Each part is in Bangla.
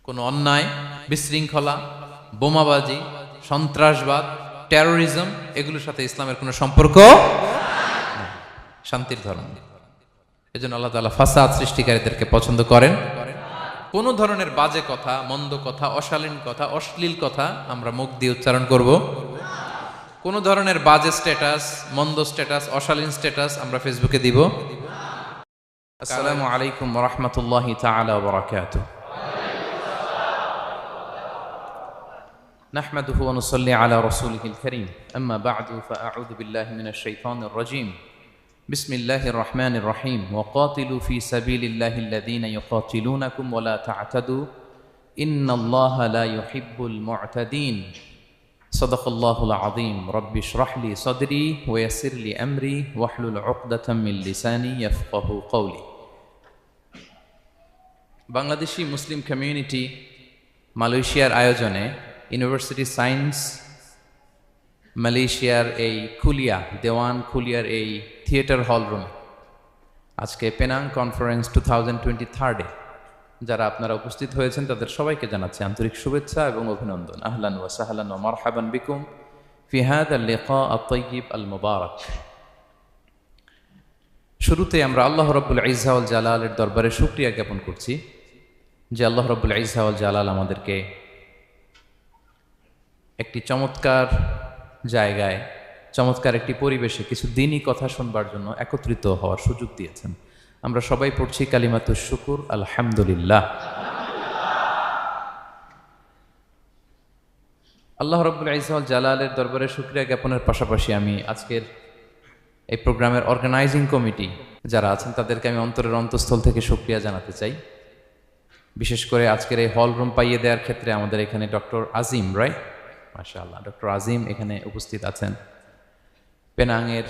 কোনো অন্যায়, বিশৃঙ্খলা, বোমাবাজি, সন্ত্রাসবাদ, টেরোরিজম এগুলোর সাথে ইসলামের কোনো সম্পর্ক নেই। শান্তির ধর্ম। এজন্য আল্লাহ তাআলা ফাসাদ সৃষ্টিকারীদেরকে পছন্দ করেন। কোনো ধরনের বাজে কথা, মন্দ কথা, অশালীন কথা, অশ্লীল কথা আমরা মুখ দিয়ে উচ্চারণ করব। কোনো ধরনের বাজে স্ট্যাটাস, মন্দ স্ট্যাটাস, অশালীন স্ট্যাটাস আমরা ফেসবুকে দিব। আসসালামু আলাইকুম ওয়া রাহমাতুল্লাহি তাআলা ওয়া বারাকাতুহু। نحمده ونصلي على رسوله الكريم أما بعد فأعوذ بالله من الشيطان الرجيم بسم الله الرحمن الرحيم وقاتلوا في سبيل الله الذين يقاتلونكم ولا تعتدوا إن الله لا يحب المعتدين صدق الله العظيم رب اشرح لي صدري ويسر لي أمري واحلل عقدة من لساني يفقه قولي বাংলাদেশি মুসলিম কমিউনিটি মালয়েশিয়ার আয়োজনে ইউনিভার্সিটি সায়েন্স মালয়েশিয়ার এই খুলিয়া দেওয়ান খুলিয়ার এই থিয়েটার হল রুমে আজকে পেনাং কনফারেন্স 2023 যারা আপনারা উপস্থিত হয়েছেন তাদের সবাইকে জানাচ্ছি আন্তরিক শুভেচ্ছা এবং অভিনন্দন। আহলান ওয়া সাহলান ওয়া মারহাবান বিকুম ফি হাযা আল-লিকা আত-তাইয়িব আল-মুবারাক। শুরুতে আমরা আল্লাহ রাব্বুল ইজ্জা ওয়াল জালালের দরবারে শুকরিয়া জ্ঞাপন করছি যে আল্লাহ রাব্বুল ইজ্জা ওয়াল জালাল আমাদেরকে একটি চমৎকার জায়গায়, চমৎকার একটি পরিবেশে কিছু দিনই কথা শুনবার জন্য একত্রিত হওয়ার সুযোগ দিয়েছেন। আমরা সবাই পড়ছি কালিমাতুশ শুকুর আলহামদুলিল্লাহ। আল্লাহ রাব্বুল ইজ্জা ওয়াল জালালের দরবারে শুকরিয়া জ্ঞাপনের পাশাপাশি আমি আজকের এই প্রোগ্রামের অর্গানাইজিং কমিটি যারা আছেন তাদেরকে আমি অন্তরের অন্তঃস্থল থেকে শুকরিয়া জানাতে চাই। বিশেষ করে আজকের এই হল রুম পাইয়ে দেওয়ার ক্ষেত্রে আমাদের এখানে ডক্টর আজিম, রাইট, মাশাআল্লাহ, ডক্টর আজিম এখানে উপস্থিত আছেন। পেনাংয়ের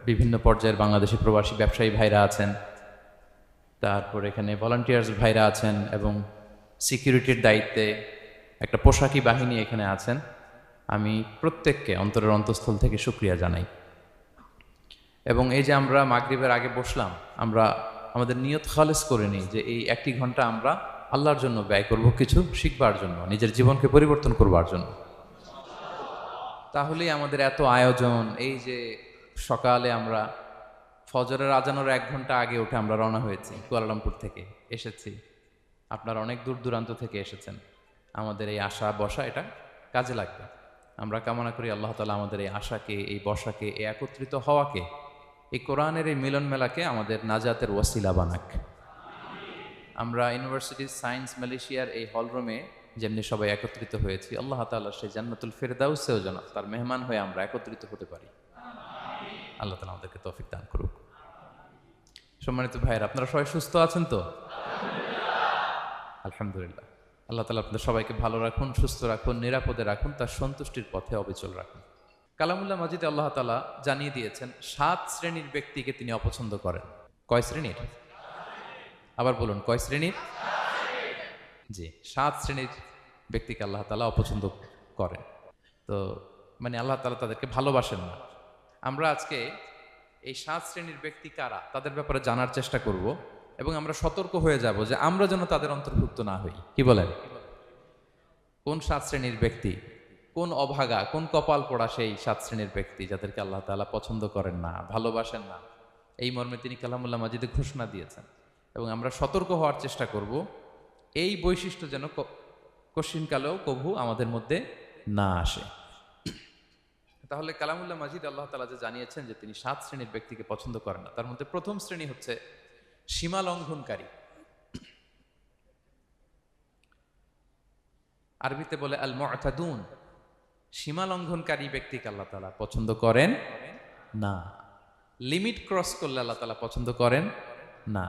বিভিন্ন পর্যায়ের বাংলাদেশি প্রবাসী ব্যবসায়ী ভাইরা আছেন, তারপর এখানে ভলান্টিয়ার্স ভাইরা আছেন এবং সিকিউরিটির দায়িত্বে একটা পোশাকি বাহিনী এখানে আছেন। আমি প্রত্যেককে অন্তরের অন্তঃস্থল থেকে শুকরিয়া জানাই। এবং এই যে আমরা মাগরিবের আগে বসলাম, আমরা আমাদের নিয়ত খালেস করে নিই যে এই একটি ঘন্টা আমরা আল্লাহর জন্য ব্যয় করব, কিছু শিখবার জন্য, নিজের জীবনকে পরিবর্তন করবার জন্য। তাহলেই আমাদের এত আয়োজন। এই যে সকালে আমরা ফজরের আজানোর 1 ঘন্টা আগে উঠে আমরা রওনা হয়েছি, কুয়ালালামপুর থেকে এসেছি, আপনারা অনেক দূর দূরান্ত থেকে এসেছেন। আমাদের এই আশা বসা এটা কাজে লাগবে। আমরা কামনা করি আল্লাহ তাআলা আমাদের এই আশাকে, এই বসাকে, এই একত্রিত হওয়াকে, এই কোরআনের এই মিলন মেলাকে আমাদের নাজাতের ওয়াসিলা বানাক। আমরা ইউনিভার্সিটি সায়েন্স মালয়েশিয়ার এই হলরুমে যেমনি সবাই একত্রিত হয়েছি, আল্লাহ তাআলা সেই জান্নাতুল ফেরদাউসেও যেন তার মেহমান হয়ে আমরা একত্রিত হতে পারি। আল্লাহ তাআলা আমাদেরকে তৌফিক দান করুক। সম্মানিত ভাইয়েরা, আপনারা সবাই সুস্থ আছেন তো? আলহামদুলিল্লাহ। আল্লাহ তাআলা আপনাদের সবাইকে ভালো রাখুন, সুস্থ রাখুন, নিরাপদে রাখুন, তার সন্তুষ্টির পথে অবিচল রাখুন। কালামুল্লাহ মাজিদে আল্লাহ তাআলা জানিয়ে দিয়েছেন 7 শ্রেণীর ব্যক্তিকে তিনি অপছন্দ করেন। কয় শ্রেণীর? আবার বলুন, কয় শ্রেণীর? জি, 7 শ্রেণীর ব্যক্তিকে আল্লাহ তাআলা অপছন্দ করেন। তো মানে আল্লাহ তাআলা তাদেরকে ভালোবাসেন না। আমরা আজকে এই 7 শ্রেণীর ব্যক্তি কারা তাদের ব্যাপারে জানার চেষ্টা করব এবং আমরা সতর্ক হয়ে যাব যে আমরা যেন তাদের অন্তর্ভুক্ত না হই। কি বলেন? কোন 7 শ্রেণীর ব্যক্তি, কোন অভাগা, কোন কপাল পোড়া সেই 7 শ্রেণীর ব্যক্তি যাদেরকে আল্লাহ তাআলা পছন্দ করেন না, ভালোবাসেন না, এই মর্মে তিনি কালামুল্লাহ মাজিদে ঘোষণা দিয়েছেন। এবং আমরা সতর্ক হওয়ার চেষ্টা করব এই বৈশিষ্ট্য যেন কশিনকালেও কভু আমাদের মধ্যে না আসে। তাহলে কালামুল্লাহ মাজিদ আল্লাহ তাআলা যে জানিয়েছেন যে তিনি 7 শ্রেণীর ব্যক্তিকে পছন্দ করেন না, তার মধ্যে প্রথম শ্রেণী হচ্ছে সীমা লঙ্ঘনকারী। আরবিতে বলে আল মুআতাদুন। সীমা লঙ্ঘনকারী ব্যক্তিকে আল্লাহ তাআলা পছন্দ করেন না। লিমিট ক্রস করলে আল্লাহ তাআলা পছন্দ করেন না।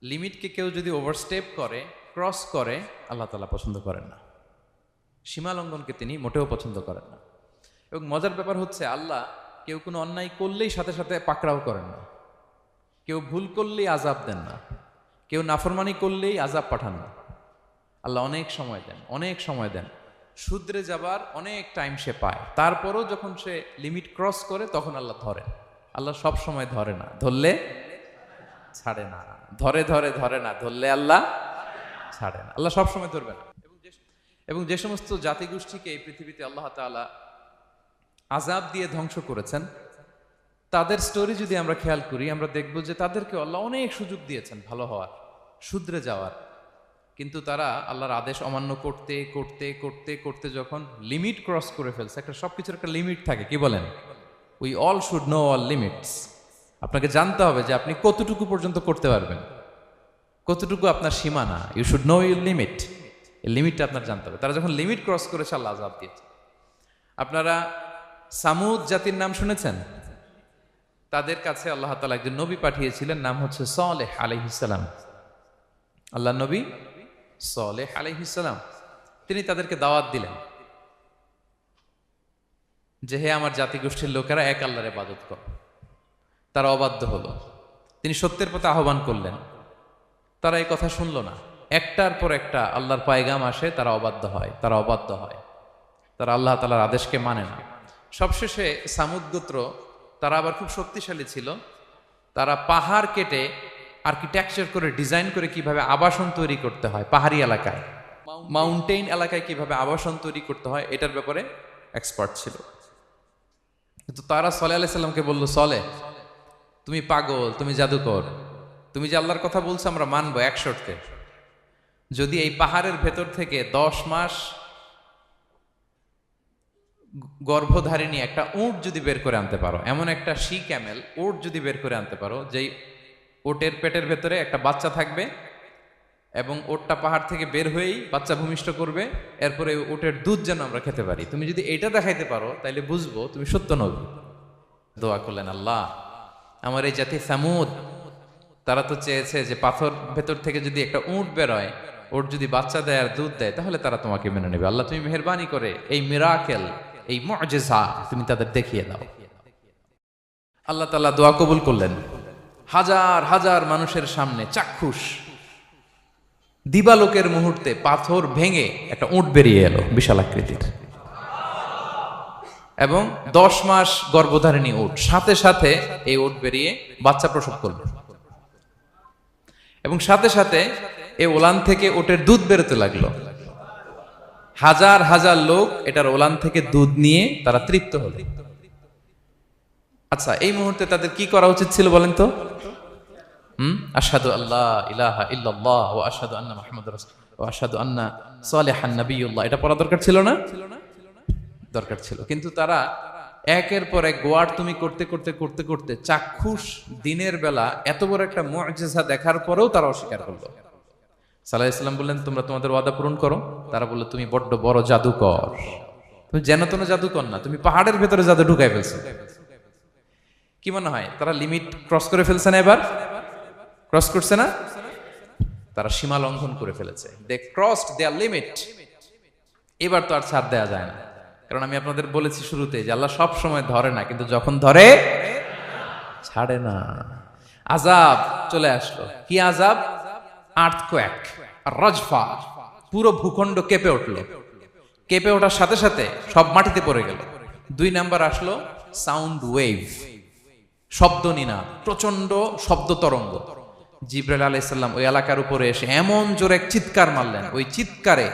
লিমিটকে কেউ যদি ওভারস্টেপ করে, ক্রস করে, আল্লাহ তাআলা পছন্দ করেন না। সীমা লঙ্ঘনকে তিনি মোটেও পছন্দ করেন না। এবং মজার ব্যাপার হচ্ছে আল্লাহ কেউ কোনো অন্যায় করলেই সাথে সাথে পাকড়াও করেন না। কেউ ভুল করলেই আযাব দেন না। কেউ নাফরমানি করলেই আযাব পাঠান না। আল্লাহ অনেক সময় দেন, অনেক সময় দেন। শুধরে যাবার অনেক টাইম সে পায়, তারপরও যখন সে লিমিট ক্রস করে তখন আল্লাহ ধরেন। আল্লাহ সব সময় ধরে না, ধরলে ছাড়ে না। ধরে ধরে ধরে না, ধরলে আল্লাহ ছাড়ে না, আল্লাহ সবসময় ধরবে না। এবং যে সমস্ত জাতিগোষ্ঠীকে এই পৃথিবীতে আল্লাহ তাআলা আযাব দিয়ে ধ্বংস করেছেন, তাদের স্টোরি যদি আমরা খেয়াল করি, আমরা দেখব যে তাদেরকে আল্লাহ অনেক সুযোগ দিয়েছেন ভালো হওয়ার, শুধরে যাওয়ার, কিন্তু তারা আল্লাহর আদেশ অমান্য করতে করতে করতে করতে যখন লিমিট ক্রস করে ফেলছে, একটা সবকিছুর একটা লিমিট থাকে, কি বলেন? We all should know all limits. আপনাকে জানতে হবে যে আপনি কতটুকু পর্যন্ত করতে পারবেন, কতটুকু আপনার সীমানা। You should know your limit. এই লিমিটটা আপনার জানতে হবে। তারা যখন লিমিট ক্রস করেছে, আল্লাহ আযাব দিয়েছে। আপনারা সামুদ জাতির নাম শুনেছেন? তাদের কাছে আল্লাহ তাআলা একজন নবী পাঠিয়েছিলেন, নাম হচ্ছে সালেহ আলাইহিস সালাম। আল্লাহ নবী সালেহ আলাইহিস সালাম, তিনি তাদেরকে দাওয়াত দিলেন যে হে আমার জাতিগোষ্ঠীর লোকেরা, এক আল্লাহর ইবাদত করো। তারা অবাধ্য হলো। তিনি সত্যের পথে আহ্বান করলেন, তারা এই কথা শুনলো না। একটার পর একটা আল্লাহর পায়গাম আসে, তারা অবাধ্য হয়, তারা অবাধ্য হয়, তারা আল্লাহ তাআলার আদেশকে মানে না। সবশেষে সামুদ গোত্র, তারা আবার খুব শক্তিশালী ছিল। তারা পাহাড় কেটে আর্কিটেকচার করে ডিজাইন করে কিভাবে আবাসন তৈরি করতে হয় পাহাড়ি এলাকায়, মাউন্টেইন এলাকায় কিভাবে আবাসন তৈরি করতে হয়, এটার ব্যাপারে এক্সপার্ট ছিল। কিন্তু তারা সালেহ আলাইহিস সালামকে বলল, সালেহ তুমি পাগল, তুমি জাদুকর, তুমি যে আল্লাহর কথা বলছো আমরা মানবো এক শর্তে, যদি এই পাহাড়ের ভেতর থেকে 10 মাস গর্ভধারিণী একটা উট যদি বের করে আনতে পারো, এমন একটা শি ক্যামেল উট যদি বের করে আনতে পারো, যেই ওটের পেটের ভেতরে একটা বাচ্চা থাকবে এবং ওটটা পাহাড় থেকে বের হয়েই বাচ্চা ভূমিষ্ঠ করবে, এরপরে ওটের দুধ যেন আমরা খেতে পারি, তুমি যদি এটা দেখাইতে পারো তাইলে বুঝবো তুমি সত্য নবী। দোয়া করলেন, আল্লাহ আমার এই জাতি সামুদ, তারা তো চেয়েছে যে পাথর ভেতর থেকে যদি একটা উট বেরোয়, ওট যদি বাচ্চা দেয় আর দুধ দেয়, তাহলে তারা তোমাকে মেনে নেবে। আল্লাহ তুমি মেহেরবানি করে এই মিরাকেল, এই মুআজিজা তুমি তাদের দেখিয়ে দাও। আল্লাহ তাআলা দোয়া কবুল করলেন। হাজার হাজার মানুষের সামনে চাক্ষুষ দিবালোকের মুহূর্তে পাথর ভেঙে একটা উট বেরিয়ে এলো বিশাল আকৃতির, এবং 10 মাস গর্ভধারিণী উট, সাথে সাথে এই উট বেরিয়ে বাচ্চা প্রসব করলো, এবং সাথে সাথে এই ওলান থেকে উটের দুধ বেরোতে লাগলো। হাজার হাজার লোক এটার ওলান থেকে দুধ নিয়ে তারা তৃপ্ত হলো। আচ্ছা, এই মুহূর্তে তাদের কি করা উচিত ছিল বলেন তো? আশহাদু আল্লা ইলাহা ইল্লাল্লাহ ওয়া আশহাদু আন্না মুহাম্মাদুর রাসূলুল্লাহ ওয়া আশহাদু আন্না সালিহান নাবিয়্যুল্লাহ, এটা পড়া দরকার ছিল না? দরকার ছিল। কিন্তু তারা একের পর এক গোয়ার তুমি করতে করতে করতে করতে চাক্ষুষ দিনের বেলা এত বড় একটা মুআজিজা দেখার পরেও তারা অস্বীকার করলো। সাল্লাল্লাহু আলাইহি ওয়াসাল্লাম বললেন, তোমরা তোমাদের ওয়াদা পূরণ করো। তারা বলল, তুমি বড্ড বড় জাদুকর, তুমি যেন তেন জাদুকর না, তুমি পাহাড়ের ভেতরে জাদু ঢুকাই ফেলছো। কি মনে হয় তারা লিমিট ক্রস করে ফেলছে না? এবার ক্রস করছে না? তারা সীমা লঙ্ঘন করে ফেলেছে। দে ক্রসড দেয়ার লিমিট। এবার তো আর ছাড় দেয়া যায় না, কারণ আমি আপনাদের বলেছি শুরুতে যে আল্লাহ সব সময় ধরে না, কিন্তু যখন ধরে ছাড়ে না। আযাব চলে আসলো। কি আযাব? আর্থকোয়েক, রাজফা, পুরো ভূখণ্ড কেঁপে উঠলো। কেঁপে ওঠার সাথে সাথে সব মাটিতে পড়ে গেল। 2 নাম্বার আসলো সাউন্ড ওয়েভ, শব্দ নিনাদ, প্রচন্ড শব্দ তরঙ্গ। জিবরাইল আলাইহিস সালাম ওই এলাকার উপরে এসে এমন জোরে এক চিৎকার মারলেন, ওই চিৎকারে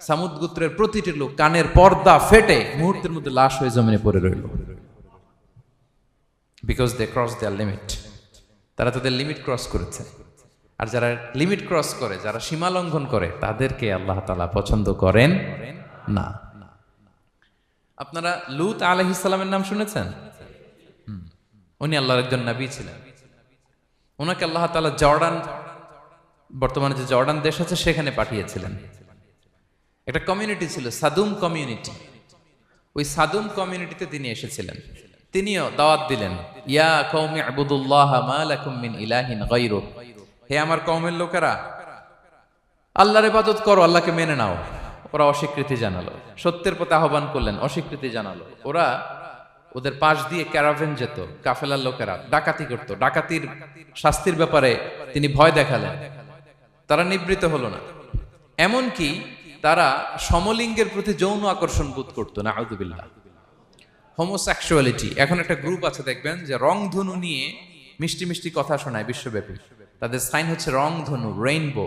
সামুদ গোত্রের প্রতিটি লোক কানের পর্দা ফেটে মুহূর্তের মধ্যে লাশ হয়ে জমিনে পড়ে রইল। Because they cross their limit. তারা তাদের লিমিট ক্রস করেছে। আর যারা লিমিট ক্রস করে, যারা সীমা লঙ্ঘন করে, তাদেরকে আল্লাহ তাআলা পছন্দ করেন না। আপনারা লূত আলাইহিস সালামের নাম শুনেছেন? উনি আল্লাহর একজন নবী ছিলেন। ওনাকে আল্লাহ তাআলা জর্ডান, বর্তমানে যে জর্ডান দেশ আছে সেখানে পাঠিয়েছিলেন। একটা কমিউনিটি ছিল সাদুম কমিউনিটি। ওই সাদুম কমিউনিটিতে তিনি এসেছিলেন। তিনিও দাওয়াত দিলেন, ইয়া কওমি ইবুদুল্লাহ মা লাকুম মিন ইলাহিন গায়রু, হে আমার কওমের লোকেরা, আল্লাহর ইবাদত করো, আল্লাহকে মেনে নাও। ওরা অস্বীকৃতি জানালো। সত্যের পথে আহ্বান করলেন, অস্বীকৃতি জানালো। ওরা, ওদের পাশ দিয়ে ক্যারাভেন যেত, কাফেলার লোকেরা ডাকাতি করত। ডাকাতির শাস্তির ব্যাপারে তিনি ভয় দেখালেন, তারা নিবৃত্ত হলো না। এমনকি তারা সমলিঙ্গের প্রতি যৌন আকর্ষণ বোধ করতো। নাউযুবিল্লাহ। হোমোসেক্সুয়ালিটি, এখন একটা গ্রুপ আছে দেখবেন যে রংধনু নিয়ে মিষ্টি মিষ্টি কথা শোনায় বিশ্বব্যাপী। তাদের সাইন হচ্ছে রংধনু, রেইনবো।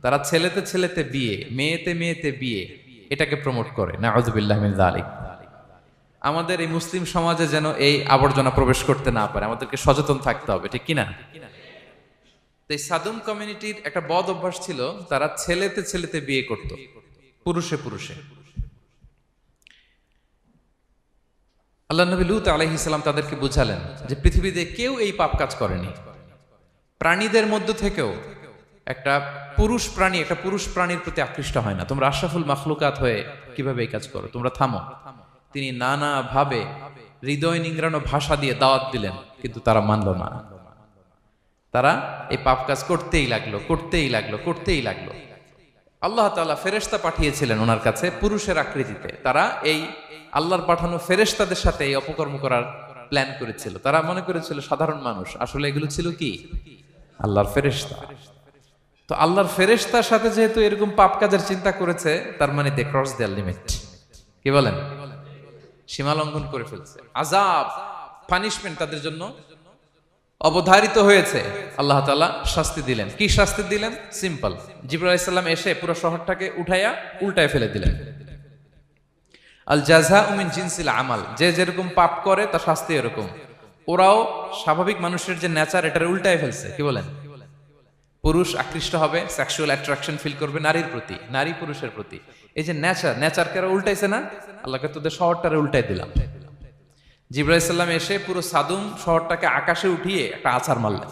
তারা ছেলেতে ছেলেতে বিয়ে, মেয়েতে মেয়েতে বিয়ে, এটাকে প্রমোট করে। নাউযুবিল্লাহি মিন যালিক। আমাদের এই মুসলিম সমাজে যেন এই আবর্জনা প্রবেশ করতে না পারে, আমাদেরকে সচেতন থাকতে হবে, ঠিক কিনা? এই সাদুম কমিউনিটির একটা বদ অভ্যাস ছিল, তারা ছেলেতে ছেলেতে বিয়ে করত, পুরুষে পুরুষে। আল্লাহ নবী লূত আলাইহিস সালাম তাদেরকে বুঝালেন যে পৃথিবীতে কেউ এই পাপ কাজ করেনি। প্রাণীদের মধ্য থেকেও একটা পুরুষ প্রাণী একটা পুরুষ প্রাণীর প্রতি আকৃষ্ট হয় না। তোমরা আশরাফুল মাখলুকাত হয়ে কিভাবে এই কাজ করো, তোমরা থামো। তিনি নানা ভাবে হৃদয় নিংড়ানো ভাষা দিয়ে দাওয়াত দিলেন, কিন্তু তারা মানল না। তারা এই পাপ কাজ করতেই লাগলো, করতেই লাগলো, করতেই লাগলো। আল্লাহ তাআলা ফেরেশতা পাঠিয়েছিলেন ওনার কাছে পুরুষের আকৃতিতে। তারা এই আল্লাহর পাঠানো ফেরেশতাদের সাথে এই অপকর্ম করার প্ল্যান করেছিল। তারা মনে করেছিল সাধারণ মানুষ, আসলে এগুলো ছিল কি আল্লাহর ফেরেশতা। তো আল্লাহর ফেরেশতার সাথে যেহেতু এরকম পাপ কাজের চিন্তা করেছে, তার মানে দে ক্রস দেয়ার লিমিট। কি বলেন? সীমা লঙ্ঘন করে ফেলছে। আযাব, পানিশমেন্ট তাদের জন্য অবধারিত হয়েছে। আল্লাহ তাআলা শাস্তি দিলেন। কি শাস্তি দিলেন? সিম্পল। জিবরাইল আলাইহিস সালাম এসে পুরো শহরটাকে উঠাইয়া উল্টায় ফেলে দিলেন। আল জাযাউ মিন জিনসিল আমাল, যে যেরকম পাপ করে তার শাস্তি এরকম। ওরাও স্বাভাবিক মানুষের যে নেচার, এটার উল্টায় ফেলছে। কি বলেন? পুরুষ আকৃষ্ট হবে, সেক্সুয়াল অ্যাট্রাকশন ফিল করবে নারীর প্রতি, নারী পুরুষের প্রতি। এই যে নেচারকে উল্টাইছে না, আল্লাহকে তোদের শহরটারে উল্টাই দিলাম। জিবরাইল আলাইহিস সালাম এসে পুরো সাদুম শহরটাকে আকাশে উঠিয়ে একটা আছাড় মারলেন,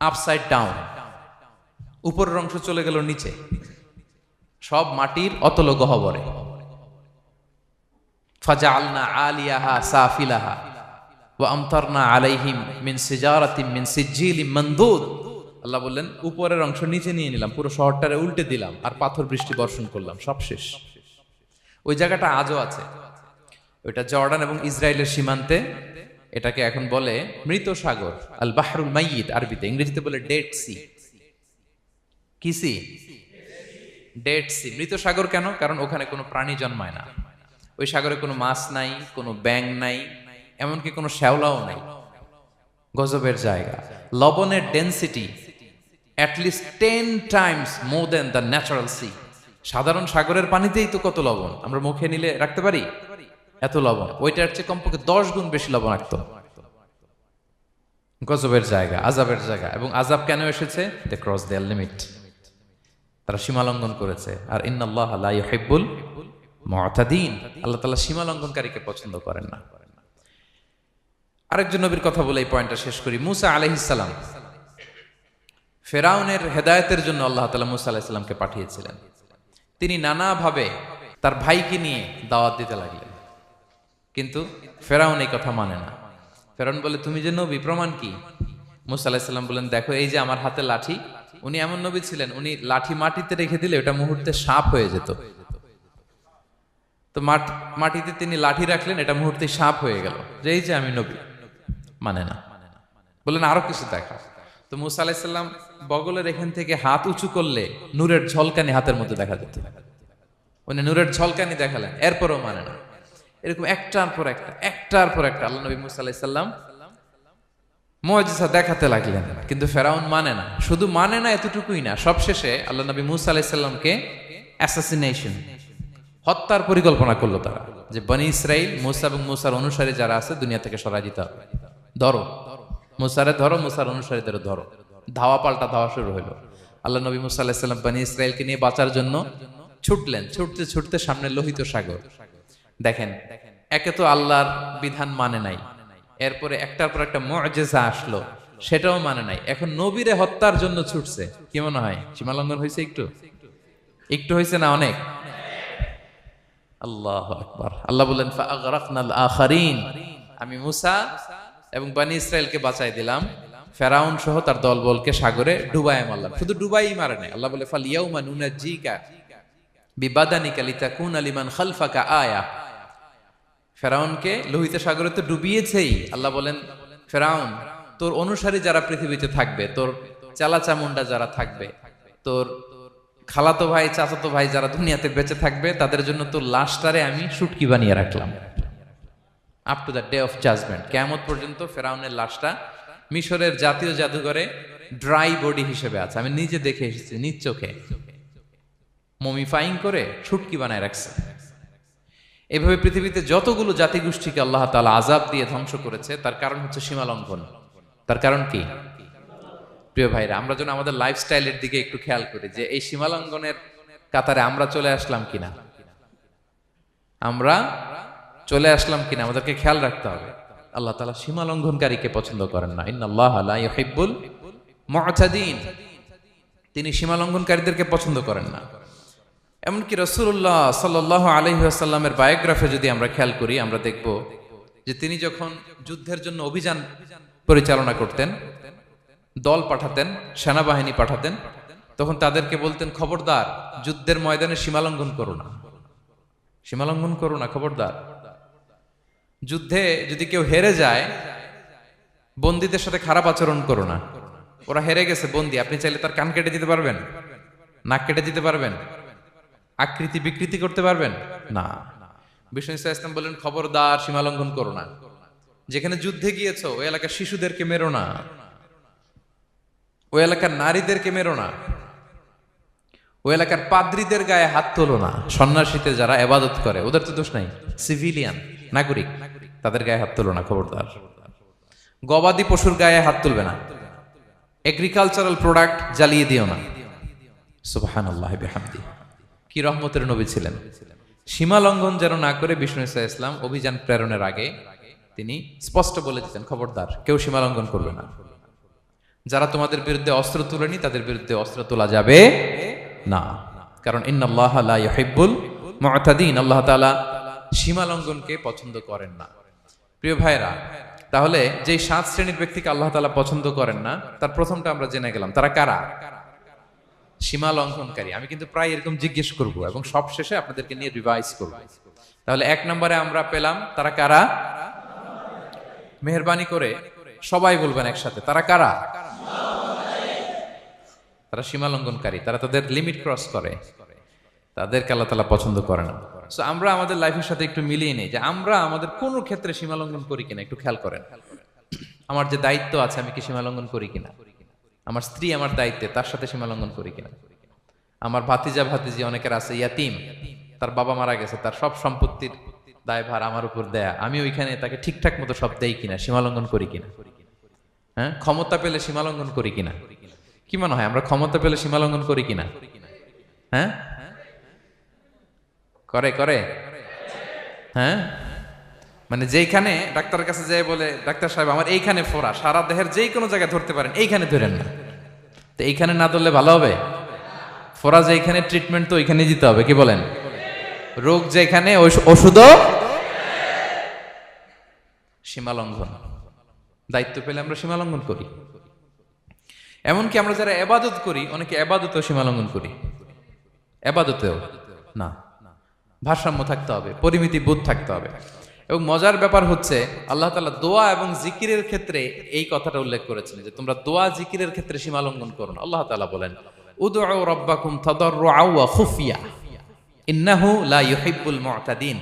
আপসাইড ডাউন। উপরের অংশ চলে গেল নিচে, সব মাটির অতল গহ্বরে। ফাজআলনা আলিয়াহা সাফিলাহা ওয়া আমতারনা আলাইহিম মিন সিজারাতিন মিন সিজিলিম মানদুদ। আল্লাহ বললেন উপরের অংশ নিচে নিয়ে নিলাম, পুরো শহরটারে উল্টে দিলাম, আর পাথর বৃষ্টি বর্ষণ করলাম, সব শেষ। ওই জায়গাটা আজও আছে, ওইটা জর্ডান এবং ইসরায়েলের সীমান্তে। এটাকে এখন বলে মৃত সাগর, আল বাহরুল মাইয়িত আরবিতে, ইংরেজিতে বলে ডেড সি। কি সি? Dead sea. মৃত সাগর কেন? কারণ ওখানে কোনো প্রাণী জন্মায় না। ওই সাগরে কোনো মাছ নাই, কোনো ব্যাঙ নাই, এমনকি কোনো শ্যাওলাও নাই। গজবের জায়গা। লবণের density at least 10 times more than the natural sea. সাধারণ সাগরের পানিতেই তো কত লবণ, আমরা মুখে নিলে রাখতে পারি এত লবণ। ওইটার চেয়ে কমপক্ষে 10 গুণ বেশি লবণাক্ত। গজবের জায়গা, আযাবের জায়গা। এবং আযাব কেন এসেছে? They cross their limit. তারা সীমা লঙ্ঘন করেছে। আর ইন্নাল্লাহা লা ইউহিব্বুল মুতাদিন, আল্লাহ তাআলা সীমা লঙ্ঘনকারীকে পছন্দ করেন না। আরেকজন নবীর কথা বলে এই পয়েন্টটা শেষ করি। মুসা আলাইহিস সালাম, ফেরাউনের হেদায়েতের জন্য আল্লাহ তাআলা মুসা আলাইহিস সালামকে পাঠিয়েছিলেন। তিনি নানাভাবে তার ভাইকে নিয়ে দাওয়াত দিতে লাগলেন, কিন্তু ফেরাউন এই কথা মানে না। ফেরাউন বলে তুমি যে নবী, প্রমাণ কি? মুসা আলাইহিস সালাম বলেন দেখো এই যে আমার হাতে লাঠি। উনি এমন নবী ছিলেন, উনি লাঠি মাটিতে রেখে দিলে ওটা মুহূর্তে সাপ হয়ে যেত। তো মাটিতে তিনি লাঠি রাখলেন, এটা মুহূর্তে সাপ হয়ে গেল, যে এই যে আমি নবী। মানে না, বললেন আরো কিছু দেখা। তো মুসা আলাইহিস সালাম বগলের এখান থেকে হাত উঁচু করলে নূরের ঝলকানি হাতের মধ্যে দেখা যেত। উনি নূরের ঝলকানি দেখালেন, এরপরও মানে না। এরকম একটার পর একটা আল্লাহ নবী মুসা আলাইহিস সালাম মুআজিজা দেখাতে লাগলেন, কিন্তু ফেরাউন মানে না। শুধু মানে না এতটুকুই না, সবশেষে আল্লাহ নবী মুসা আলাইহিস সালামকে অ্যাসাসিনেশন, হত্যার পরিকল্পনা করলো তারা, যে বনি ইসরাইল মুসা এবং মুসার অনুসারী যারা আছে দুনিয়া থেকে সরাই দিতে হবে। ধরো মুসারে, ধরো মুসার অনুসারীদের ধরো। ধাওয়া পাল্টা ধাওয়া শুরু হলো। আল্লাহ নবী মুসা আলাইহিস সালাম বনি ইসরাইলকে নিয়ে বাঁচার জন্য ছুটলেন। ছুটতে ছুটতে সামনে লোহিত সাগর। দেখেন, একে তো আল্লাহর বিধান মানে নাই, এরপরে একটার পর একটা মুআজিজা আসলো, সেটাও মানে নাই। এখন নবীরে হত্যার জন্য ছুটছে। কি মনে হয় সীমা লঙ্ঘন হয়েছে? একটু হয়েছে না অনেক? আল্লাহু আকবার। আল্লাহ বলেন ফাআগরাকনাল আখারিন, আমি মুসা এবং বনি ইসরাইলকে বাঁচাই দিলাম, ফেরাউন সহ তার দলবলকে সাগরে ডুবাই মারলাম। শুধু ডুবাই মারে নাই, আল্লাহ বলে ফাল ইয়াউমা নুনাজ্জিকা বিবাদানিকা লিতাকুনা লিমান খালফাকা আয়া। ফেরাউনকে লোহিত সাগরে তো ডুবিয়েছেই। আল্লাহ বলেন ফেরাউন, তোর অনুসারী যারা পৃথিবীতে থাকবে, তোর চালা চামুন্ডা যারা থাকবে, তোর খালাতো ভাই চাচাতো ভাই যারা দুনিয়াতে বেঁচে থাকবে, তাদের জন্য তোর লাশটারে আমি শুটকি বানিয়ে রাখলাম। Up to the day of judgement, কিয়ামত পর্যন্ত ফেরাউনের লাশটা মিশরের জাতীয় জাদুঘরে ড্রাই বডি হিসেবে আছে। আমি নিজে দেখে এসেছি নিজ চোখে, মমিফাইং করে ছুটকি বানায় রাখছে। এভাবে পৃথিবীতে যতগুলো জাতিগোষ্ঠীকে আল্লাহ তাআলা আযাব দিয়ে ধ্বংস করেছে, তার কারণ হচ্ছে সীমা লঙ্ঘন। তার কারণ কি? প্রিয় ভাইরা, আমরা যেন আমাদের লাইফস্টাইলের দিকে একটু খেয়াল করি যে এই সীমা লঙ্ঘনের কাতারে আমরা চলে আসলাম কিনা, আমরা চলে আসলাম কিনা আমাদেরকে খেয়াল রাখতে হবে। আল্লাহ তাআলা সীমা লঙ্ঘনকারীকে পছন্দ করেন না। ইন্নাল্লাহা লা ইউহিব্বুল মু'তাদিন, তিনি সীমা লঙ্ঘনকারীদেরকে পছন্দ করেন না। এমনকি রাসূলুল্লাহ সাল্লাল্লাহু আলাইহি ওয়াসাল্লামের বায়োগ্রাফি যদি আমরা খেয়াল করি, আমরা দেখব যে তিনি যখন যুদ্ধের জন্য অভিযান পরিচালনা করতেন, দল পাঠাতেন, সেনাবাহিনী পাঠাতেন, তখন তাদেরকে বলতেন, খবরদার যুদ্ধের ময়দানে সীমালঙ্ঘন করো না, সীমালঙ্ঘন করো না, খবরদার। যুদ্ধে যদি কেউ হেরে যায়, বন্দীদের সাথে খারাপ আচরণ করো না। ওরা হেরে গেছে বন্দী, আপনি চাইলে তার কান কেটে দিতে পারবেন, নাক কেটে দিতে পারবেন, আকৃতি বিকৃতি করতে পারবেন না। বিষ্ণু ইসলাম বললেন, খবরদার সীমালঙ্ঘন করো না। যেখানে যুদ্ধে গিয়েছো ওই এলাকার শিশুদেরকে মেরো না, ওই এলাকার নারীদেরকে মেরো না, ওই এলাকার পাদ্রীদের গায়ে হাত তোলো না। সন্ন্যাসীতে যারা ইবাদত করে ওদের তো দোষ নাই, সিভিলিয়ান নাগরিক, তাদের গায়ে হাত তোলো না, খবরদার। গবাদি পশুর গায়ে হাত তুলবে না, এগ্রিকালচারাল প্রোডাক্ট জ্বালিয়ে দিও না। সুবহানাল্লাহি বিহামদি, কি রহমতের নবী ছিলেন। সীমা লঙ্ঘন যেন না করে বিষ্ণু ইসলাম অভিযান প্রেরণের আগে তিনি স্পষ্ট বলে দিতেন, খবরদার কেউ সীমা লঙ্ঘন করবে না। যারা তোমাদের বিরুদ্ধে অস্ত্র তুলেনি তাদের বিরুদ্ধে অস্ত্র তোলা যাবে না, কারণ ইন্নাল্লাহা লা ইউহিব্বুল মু'তাদিন, আল্লাহ তাআলা সীমা লঙ্ঘনকে পছন্দ করেন না। প্রিয় ভাইরা, তাহলে যে 7 শ্রেণীর ব্যক্তিকে আল্লাহ তাআলা পছন্দ করেন না, তার প্রথমটা আমরা জেনে গেলাম, তারা কারা? সীমা লঙ্ঘনকারী। আমি কিন্তু প্রায় এরকম জিজ্ঞেস করব এবং সব শেষে আপনাদেরকে নিয়ে রিভাইজ করব। তাহলে 1 নম্বরে আমরা পেলাম তারা কারা। মেহেরবানি করে সবাই বলবেন একসাথে, তারা কারা? তারা সীমা লঙ্ঘনকারী, তারা তাদের লিমিট ক্রস করে, তাদেরকে আল্লাহ তাআলা পছন্দ করে না। সো আমরা আমাদের লাইফের সাথে একটু মিলিয়ে নেই যে আমরা আমাদের কোন ক্ষেত্রে সীমা লঙ্ঘন করি কিনা একটু খেয়াল করেন। আমার যে দায়িত্ব আছে আমি কি সীমা লঙ্ঘন করি কিনা? আমার স্ত্রী আমার দায়িত্বে, তার সাথে সীমা লঙ্ঘন করি কিনা? আমার ভাতিজা ভাতিজি অনেকের আছে ইয়াতিম, তার বাবা মারা গেছে, তার সব সম্পত্তির দায়ভার আমার উপর দেয়া, আমি ওইখানে তাকে ঠিকঠাক মতো সব দেই কিনা, সীমা লঙ্ঘন করি কিনা? হ্যাঁ, ক্ষমতা পেলে সীমা লঙ্ঘন করি কিনা? কি মনে হয় আমরা ক্ষমতা পেলে সীমা লঙ্ঘন করি কিনা? হ্যাঁ, করে করে হ্যাঁ, মানে যেইখানে ডাক্তারের কাছে যাই বলে, ডাক্তার সাহেব আমার এইখানে ফোড়া, সারা দেহের যেই কোনো জায়গায় ধরতে পারেন, এইখানে ধরেন না, তো এইখানে না ধরলে ভালো হবে? ফোড়া যেখানে, ট্রিটমেন্ট তো ওইখানে দিতে হবে, কি বলেন? রোগ যেখানে ওষুধও সীমা লঙ্ঘন। দায়িত্ব পেলে আমরা সীমা লঙ্ঘন করি। এমনকি আমরা যারা ইবাদত করি, অনেকে ইবাদতেও সীমা লঙ্ঘন করি, ইবাদতেও না। ভারসাম্য থাকতে হবে, পরিমিতি বোধ থাকতে হবে। এবং মজার ব্যাপার হচ্ছে আল্লাহ তাআলা দোয়া এবং জিকিরের ক্ষেত্রে এই কথাটা উল্লেখ করেছেন যে তোমরা দোয়া জিকিরের ক্ষেত্রে সীমা লঙ্ঘন করো না। আল্লাহ তাআলা বলেন, উদউ রাব্বাকুম তাদাররুআ ওয়া খুফিয়া ইন্নাহু লা ইউহিব্বুল মু'তাদিন।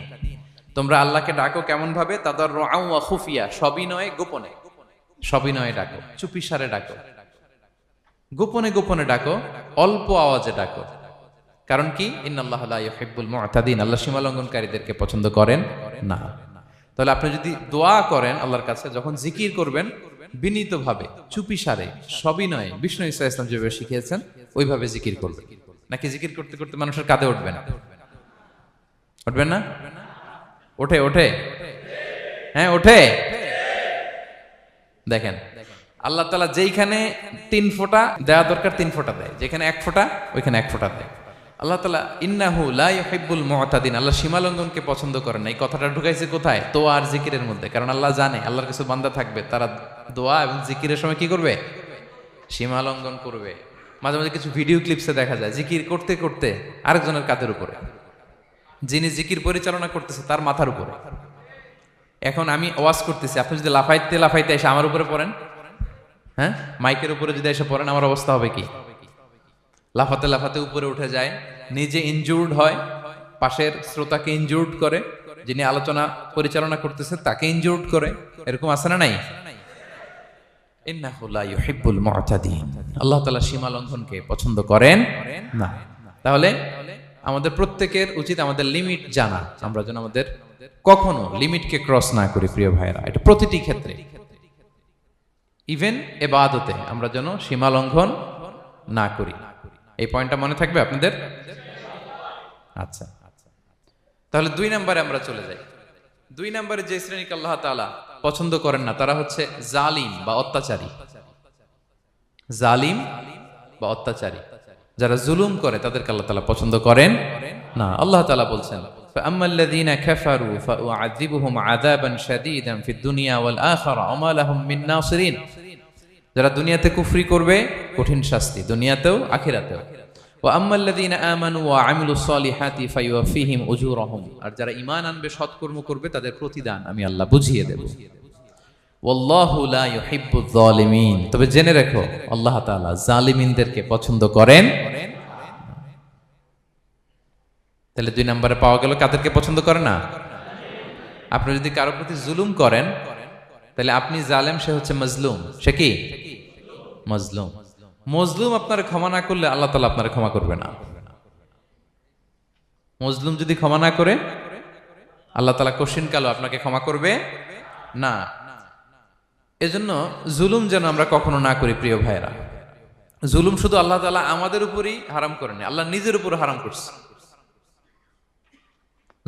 তোমরা আল্লাহকে ডাকো কেমন ভাবে? তাদাররুআ ওয়া খুফিয়া, সবিনয়ে গোপনে, সবিনয়ে ডাকো, চুপিসারে ডাকো, গোপনে গোপনে ডাকো, অল্প আওয়াজে ডাকো। কারণ কি? ইন্নাল্লাহা লা ইউহিব্বুল মু'তাদিন, আল্লাহ সীমা লঙ্ঘনকারীদেরকে পছন্দ করেন না। তাহলে আপনি যদি দোয়া করেন আল্লাহর কাছে, যখন জিকির করবেন বিনীতভাবে, চুপিসারে, সবিনয়ে, বিষ্ণু ঈসা ইসলাম যেভাবে শিখিয়েছেন ওইভাবে জিকির করবেন। নাকি জিকির করতে করতে মানুষের কাঁধে উঠবেন? উঠবেন না? ওঠে ওঠে, হ্যাঁ ওঠে। দেখেন আল্লাহ তাআলা যেইখানে 3 ফোঁটা দেওয়া দরকার 3 ফোঁটা দেয়, যেখানে 1 ফোঁটা ওইখানে 1 ফোঁটা দেয়। আল্লাহ তাআলা ইন্নাহু লা ইউহিব্বুল মু'তাদিন, আল্লাহ সীমা লঙ্ঘনকে পছন্দ করেন না। এই কথাটা ঢুকাইছে কোথায়? দোয়া আর জিকিরের মধ্যে। কারণ আল্লাহ জানে আল্লাহর কিছু বান্দা থাকবে, তারা দোয়া এবং জিকিরের সময় কি করবে? সীমা লঙ্ঘন করবে। মাঝে মাঝে কিছু ভিডিও ক্লিপসে দেখা যায় জিকির করতে করতে আরেকজনের কাঁধের উপরে, যিনি জিকির পরিচালনা করতেছে তার মাথার উপরে। এখন আমি ওয়াজ করতেছি, আপনি যদি লাফাইতে লাফাইতে এসে আমার উপরে পড়েন, হ্যাঁ মাইকের উপরে যদি এসে পড়েন, আমার অবস্থা হবে কি? লাফাতে লাফাতে উপরে উঠে যায়, নিজে ইনজুর্ড হয়, পাশের শ্রোতাকে ইনজুর্ড করে, যিনি আলোচনা পরিচালনা করতেছে তাকে ইনজুর্ড করে। এরকম আছে না নাই? ইন্নাহু লা ইউহিব্বুল মু'তাদিন। আল্লাহ তাআলা সীমা লঙ্ঘনকে পছন্দ করেন না। তাহলে আমাদের প্রত্যেকের উচিত আমাদের লিমিট জানা, আমরা যেন আমাদের কখনো লিমিটকে ক্রস না করি প্রিয় ভাইরা। এটা প্রতিটি ক্ষেত্রে, ইভেন ইবাদতে আমরা যেন সীমা লঙ্ঘন না করি। এই পয়েন্টটা মনে থাকবে আপনাদের? আচ্ছা, তাহলে 2 নম্বরে আমরা চলে যাই। 2 নম্বরে যে শ্রেণীকে আল্লাহ তাআলা পছন্দ করেন না তারা হচ্ছে জালিম বা অত্যাচারী। জালিম বা অত্যাচারী, যারা জুলুম করে তাদেরকে আল্লাহ তাআলা পছন্দ করেন না। আল্লাহ তাআলা বলছেন ফাআম্মাল্লাযীনা কাফারু ফাউআযিবুহুম আযাবান শাদীদান ফিদ দুনিয়া ওয়াল আখিরা ওয়া মা লাহুম মিন নাসিরিন। যারা দুনিয়াতে কুফরি করবে কঠিন শাস্তি দুনিয়াতেও আখিরাতেও। ওয়া আম্মাল্লাযীনা আমানু ওয়া আমিলুস সলিহাতি ফায়ুওয়াফিহিম উজুরাহুম। আর যারা ঈমান আনবে সৎকর্ম করবে তাদের প্রতিদান আমি আল্লাহ বুঝিয়ে দেব। ওয়াল্লাহু লা ইউহিব্বুয যালিমিন। তবে জেনে রাখো আল্লাহ তাআলা জালিমিনদেরকে পছন্দ করেন। তাহলে 2 নম্বরে পাওয়া গেল কাদেরকে পছন্দ করে না? আপনি যদি কারো প্রতি জুলুম করেন তাহলে আপনি জালেম, সে হচ্ছে মাজলুম। সে কি? মাজলুম। মজলুম আপনার ক্ষমা না করলে আল্লাহ তাআলা আপনার ক্ষমা করবে না। মজলুম যদি ক্ষমা না করে আল্লাহ তাআলা কঠিন কালো আপনাকে ক্ষমা করবে না। এজন্য জুলুম যেন আমরা কখনো না করি প্রিয় ভাইরা। জুলুম শুধু আল্লাহ তাআলা আমাদের উপরই হারাম করেনি, আল্লাহ নিজের উপর হারাম করছে।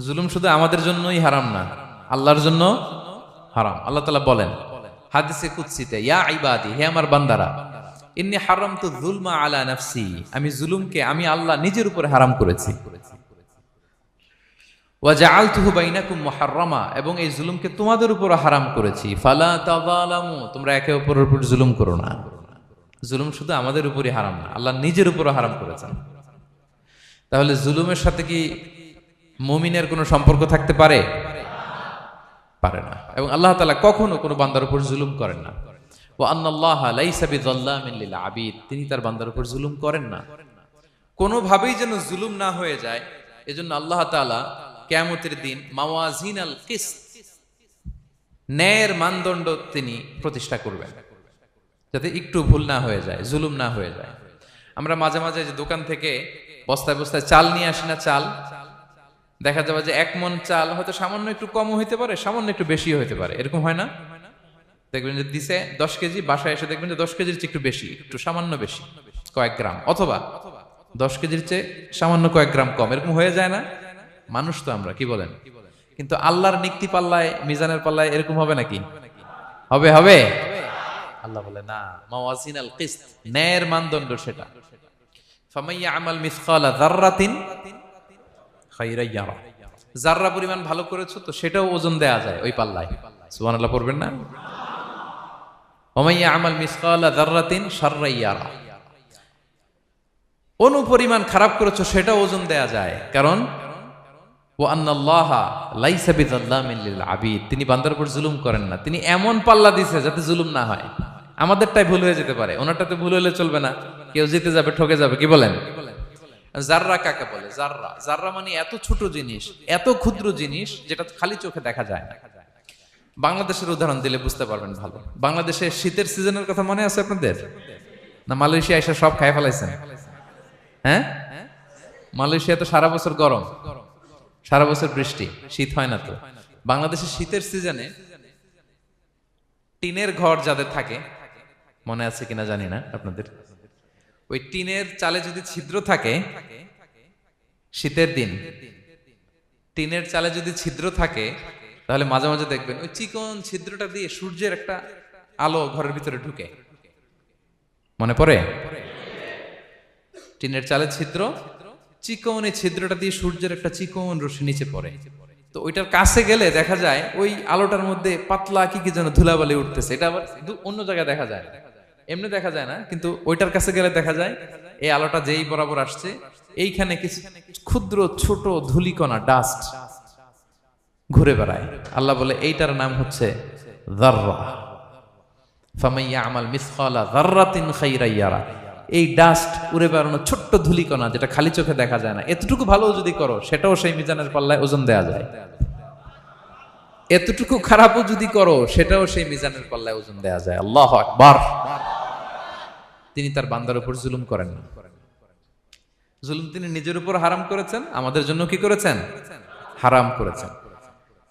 জুলুম শুধু আমাদের জন্যই হারাম না, আল্লাহর জন্য হারাম। আল্লাহ তাআলা বলেন হাদিসে কুদসিতে, ইয়া ইবাদি, হে আমার বান্দারা, ইন্নী হারামতু যুলমা আলা নাফসি, আমি জুলুমকে আমি আল্লাহ নিজের উপরে হারাম করেছি। ওয়া জাআলতুহু বাইনাকুম মুহাররামা, এবং এই জুলুমকে তোমাদের উপর হারাম করেছি। ফালা তাযালামু, তোমরা একে অপরের উপর জুলুম করো না। জুলুম শুধু আমাদের উপরই হারাম না, আল্লাহ নিজের উপরও হারাম করেছেন। তাহলে জুলুমের সাথে কি মুমিনের কোনো সম্পর্ক থাকতে পারে? পারে না। এবং আল্লাহ তাআলা কখনো কোনো বান্দার উপর জুলুম করেন না। ওয়া আন্নাল্লাহা লাইসা বিযাল্লামিন লিল আবিদ, তিনি তার বান্দার উপর জুলুম করেন না। কোনোভাবেই যেন জুলুম না হয়ে যায়, এজন্য আল্লাহ তাআলা কিয়ামতের দিন মাওয়াজিনাল কিসত, ন্যায়ের মানদণ্ড তিনি প্রতিষ্ঠা করবেন, যাতে একটু ভুল না হয়ে যায়, জুলুম না হয়ে যায়। আমরা মাঝে মাঝে যে দোকান থেকে বস্তায় বস্তায় চাল নিয়ে আসি না, চাল দেখা যাবে যে 1 মণ চাল হয়তো সামান্য একটু কমও হইতে পারে, সামান্য একটু বেশিও হইতে পারে, এরকম হয় না? দেখবেন যে দিছে 10 কেজি, বাসায় এসে দেখবেন যে 10 কেজির চেয়ে একটু বেশি, একটু সামান্য বেশি কয়েক গ্রাম, অথবা 10 কেজির চেয়ে সামান্য কয়েক গ্রাম কম, এরকম হয়ে যায় না? মানুষ তো আমরা, কি বলেন? কিন্তু আল্লাহর নিক্তি পাল্লায়, মিজানের পাল্লায় এরকম হবে নাকি? হবে? হবে? আল্লাহ বলে না, মাওয়াজিনাল কিসত, ন্যায়ের মানদণ্ড সেটা। ফামাইয়া আমাল মিসকালা যাররাতিন খায়রান ইয়ারা, যাররা পরিমাণ ভালো করেছো তো সেটাও ওজন দেয়া যায় ওই পাল্লায়। সুবহানাল্লাহ পড়বেন না? ওমাইয়া আমাল মিসকালা যাররাতিন শাররান ইয়ারা, অনুপরিমাণ খারাপ করেছো সেটাও ওজন দেয়া যায়। কারণ ওয়া আন্নাল্লাহা লাইসা বিযাল্লামিন লিল আবিদ, তিনি বান্দার উপর জুলুম করেন না। তিনি এমন পাল্লা দিয়েছে যাতে জুলুম না হয়। আমাদেরটাই ভুল হয়ে যেতে পারে, ওনারটাতে ভুল হলে চলবে না, কেউ জিতে যাবে, ঠকে যাবে, কি বলেন? জাররা কাকে বলে? জাররা, জাররা মানে এত ছোট জিনিস, এত ক্ষুদ্র জিনিস যেটা খালি চোখে দেখা যায় না। বাংলাদেশের উদাহরণ দিলে বুঝতে পারবেন ভালো। বাংলাদেশের শীতের সিজনের কথা মনে আছে আপনাদের? না মালয়েশিয়া এসে সব খাই ফেলাইছেন? হ্যাঁ, মালয়েশিয়া তো সারা বছর গরম, সারা বছর বৃষ্টি, শীত হয় না। তো বাংলাদেশের শীতের সিজনে টিনের ঘর যাদের থাকে, মনে আছে কিনা জানি না আপনাদের, ওই টিনের চালে যদি ছিদ্র থাকে, শীতের দিন টিনের চালে যদি ছিদ্র থাকে, তাহলে মাঝে মাঝে দেখবেন ওই চিকন ছিদ্রটা দিয়ে সূর্যের একটা আলো ঘরের ভিতরে ঢুকে। মনে পড়ে? টিনের চালের ছিদ্র, চিকন এই ছিদ্রটা দিয়ে সূর্যের একটা চিকন রশ্মি নিচে পড়ে। তো ওইটার কাছে গেলে দেখা যায় ওই আলোটার মধ্যে পাতলা কি কি যেন ধুলাবালি উঠতেছে। এটা আবার অন্য জায়গায় দেখা যায়, এমনি দেখা যায় না, কিন্তু ওইটার কাছে গেলে দেখা যায় এই আলোটা যেই বরাবর আসছে, এইখানে কিছু ক্ষুদ্র ছোট ধূলিকণা, ডাস্ট ঘুরে বেড়ায়। আল্লাহ বলে এইটার নাম হচ্ছে যাররা। ফামাইয়া আমাল মিসকালা যাররাতিন খায়রান ইয়ারা, এই ডাস্ট উড়ে বেড়ানো ছোট্ট ধূলিকণা যেটা খালি চোখে দেখা যায় না, এতটুকু ভালো যদি করো সেটাও সেই মিজানের পাল্লায় ওজন দেয়া যায়। এতটুকু খারাপও যদি করো সেটাও সেই মিজানের পাল্লায় ওজন দেয়া যায়। আল্লাহু আকবার। তিনি তার বান্দার উপর জুলুম করেন না। জুলুম তিনি নিজের উপর হারাম করেছেন, আমাদের জন্য কি করেছেন? হারাম করেছেন।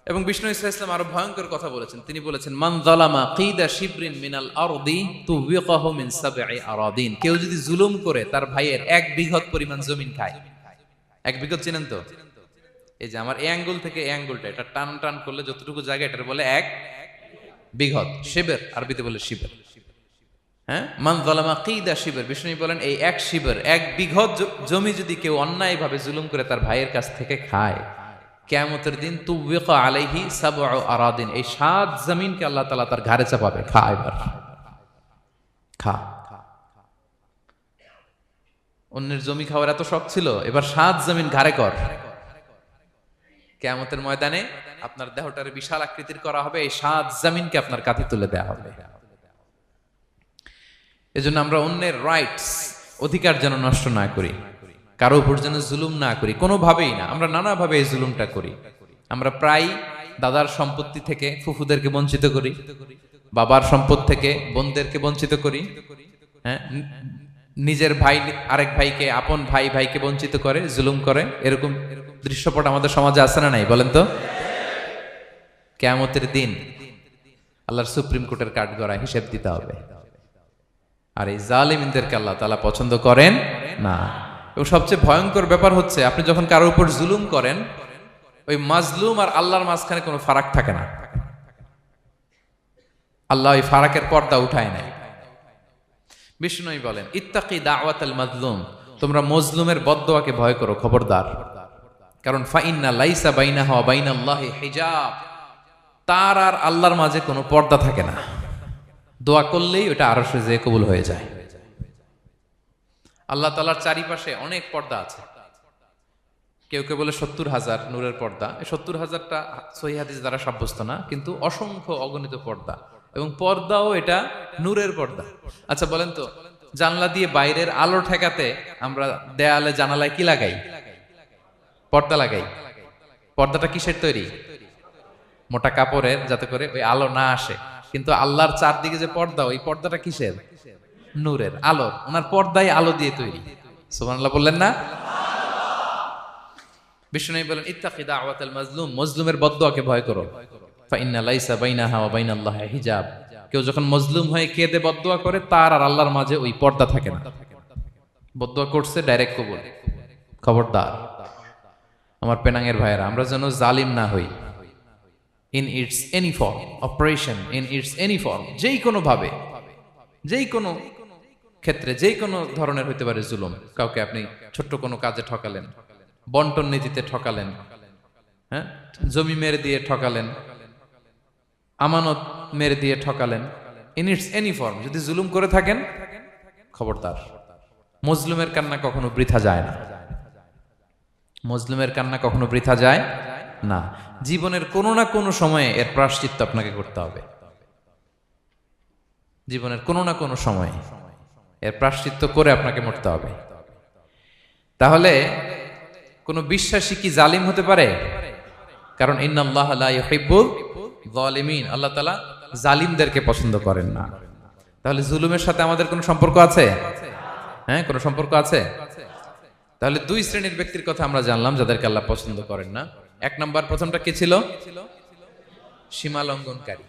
এবং বিষ্ণু ইসা ইসলাম আরো ভয়ঙ্কর কথা বলেছেন। তিনি বলেছেন, মান যালামা কিদা শিবরিন মিনাল আরদি তুবিকাহু মিন সাবঈ আরাদিন। কেউ যদি জুলুম করে তার ভাইয়ের 1 বিঘত পরিমাণ জমিন খায়। 1 বিঘত চিনেন তো? এই যে আমার এই আঙ্গুল থেকে এই আঙ্গুলটা, এটা টান টান করলে যতটুকু জায়গা, এটার বলে 1 বিঘত। শিবের আরবিতে বলে শিবের। হ্যাঁ, মান যালামা কিদা শিবর। বিষ্ণু বলেন এই 1 শিবর, 1 বিঘত জমি যদি কেউ অন্যায়ভাবে জুলুম করে তার ভাইয়ের কাছ থেকে খায়, কিয়ামতের দিন তুবিকা আলাইহি সাবউ আরাদিন, এই 7 জমিনকে আল্লাহ তাআলা তার ঘাড়ে চাপাবে। খা এবার, খা। অন্যের জমি খাওয়ার এত শখ ছিল, এবার 7 জমিন ঘাড়ে কর। কিয়ামতের ময়দানে আপনার দেহটারে বিশাল আকৃতির করা হবে, এই 7 জমিনকে আপনার কাঁধে তুলে দেওয়া হবে। এজন্য আমরা অন্যের রাইটস, অধিকার যেন নষ্ট না করি, কারো উপর যেন জুলুম না করি, কোনোভাবেই না। আমরা নানাভাবে এই জুলুমটা করি। আমরা প্রায় দাদার সম্পত্তি থেকে ফুফুদেরকে বঞ্চিত করি, বাবার সম্পদ থেকে বোনদেরকে বঞ্চিত করি। হ্যাঁ, নিজের ভাই আরেক ভাইকে, আপন ভাই ভাইকে বঞ্চিত করে, জুলুম করে। এরকম দৃশ্যপট আমাদের সমাজে আছে না নাই বলেন তো? কিয়ামতের দিন আল্লাহর সুপ্রিম কোর্টের কাঠগড়ায় হিসেব দিতে হবে। আর এই জালিমদেরকে আল্লাহ তাআলা পছন্দ করেন না। এবং সবচেয়ে ভয়ঙ্কর ব্যাপার হচ্ছে, আপনি যখন কারোর উপর জুলুম করেন, ওই মাজলুম আর আল্লাহর মাঝখানে কোনো ফারাক থাকে না। আল্লাহ ওই ফারাকের পর্দা উঠায় নাই। বিষ্ণুই বলেন, ইত্তাকি দাওয়াতাল মাজলুম, তোমরা মজলুমের বদদোয়াকে ভয় করো, খবরদার। কারণ ফাইন্না লাইসা বাইনাহা ওয়া বাইনাল্লাহি হিজাব, তার আর আল্লাহর মাঝে কোনো পর্দা থাকে না। দোয়া করলেই ওটা আরশে যেয়ে কবুল হয়ে যায়। আল্লাহ তাআলার চারিপাশে অনেক পর্দা আছে। কেউ কেউ বলে 70,000 নূরের পর্দা। এই 70,000টা সহিহ হাদিস দ্বারা সাব্যস্ত না, কিন্তু অসংখ্য অগণিত পর্দা, এবং পর্দাও এটা নূরের পর্দা। আচ্ছা বলেন তো, জানলা দিয়ে বাইরের আলো ঠেকাতে আমরা দেয়ালে জানালায় কি লাগাই? পর্দা লাগাই। পর্দাটা কিসের তৈরি? মোটা কাপড়ের, যাতে করে ওই আলো না আসে। কিন্তু আল্লাহর চারদিকে যে পর্দা, ওই পর্দাটা কিসের? নূরের, আলোর। ওনার পর্দাই আলো দিয়ে তৈরি। সুবহানাল্লাহ বললেন না? বিষ্ণু বলেন, ইত্তাকি দাওয়াতাল মাজলুম, মজলুমের বদদোয়াকে ভয় করো। ফাইন্না লাইসা বাইনাহা ওয়া বাইনাল্লাহি হিজাব, কেউ যখন মজলুম হয়ে কেঁদে বদদোয়া করে, তার আর আল্লাহর মাঝে ওই পর্দা থাকে না। বদদোয়া করছে, ডাইরেক্ট কবুল। খবরদার আমার পেনাঙ্গের ভাইয়েরা, আমরা যেন জালিম না হই। In it's any form, operation in it's any form, যেই কোনো ভাবে, যেই কোনো ক্ষেত্রে, যেই কোনো ধরনের হইতে পারে জুলুম। কাউকে আপনি ছোট্ট কোনো কাজে ঠকালেন, বন্টন নীতিতে ঠকালেন, হ্যাঁ, জমি মেরে দিয়ে ঠকালেন, আমানত মেরে দিয়ে ঠকালেন, ইন ইটস এনি ফর্ম যদি জুলুম করে থাকেন, খবরদার। মজলুমের কান্না কখনো বৃথা যায় না। মজলুমের কান্না কখনো বৃথা যায় না। জীবনের কোনো না কোনো সময়ে এর প্রায়শ্চিত্ত আপনাকে করতে হবে। জীবনের কোনো না কোনো সময়ে এর প্রায়শ্চিত্ত করে আপনাকে মরতে হবে। তাহলে কোন বিশ্বাসী কি জালিম হতে পারে? কারণ ইন্নাল্লাহা লা ইউহিব্বুল যালিমিন, আল্লাহ তাআলা জালিমদেরকে পছন্দ করেন না। তাহলে জুলুমের সাথে আমাদের কোনো সম্পর্ক আছে? হ্যাঁ, কোনো সম্পর্ক আছে। তাহলে 2 শ্রেণীর ব্যক্তির কথা আমরা জানলাম যাদেরকে আল্লাহ পছন্দ করেন না। 1 নাম্বার, প্রথমটা কে ছিল? সীমা লঙ্ঘনকারী,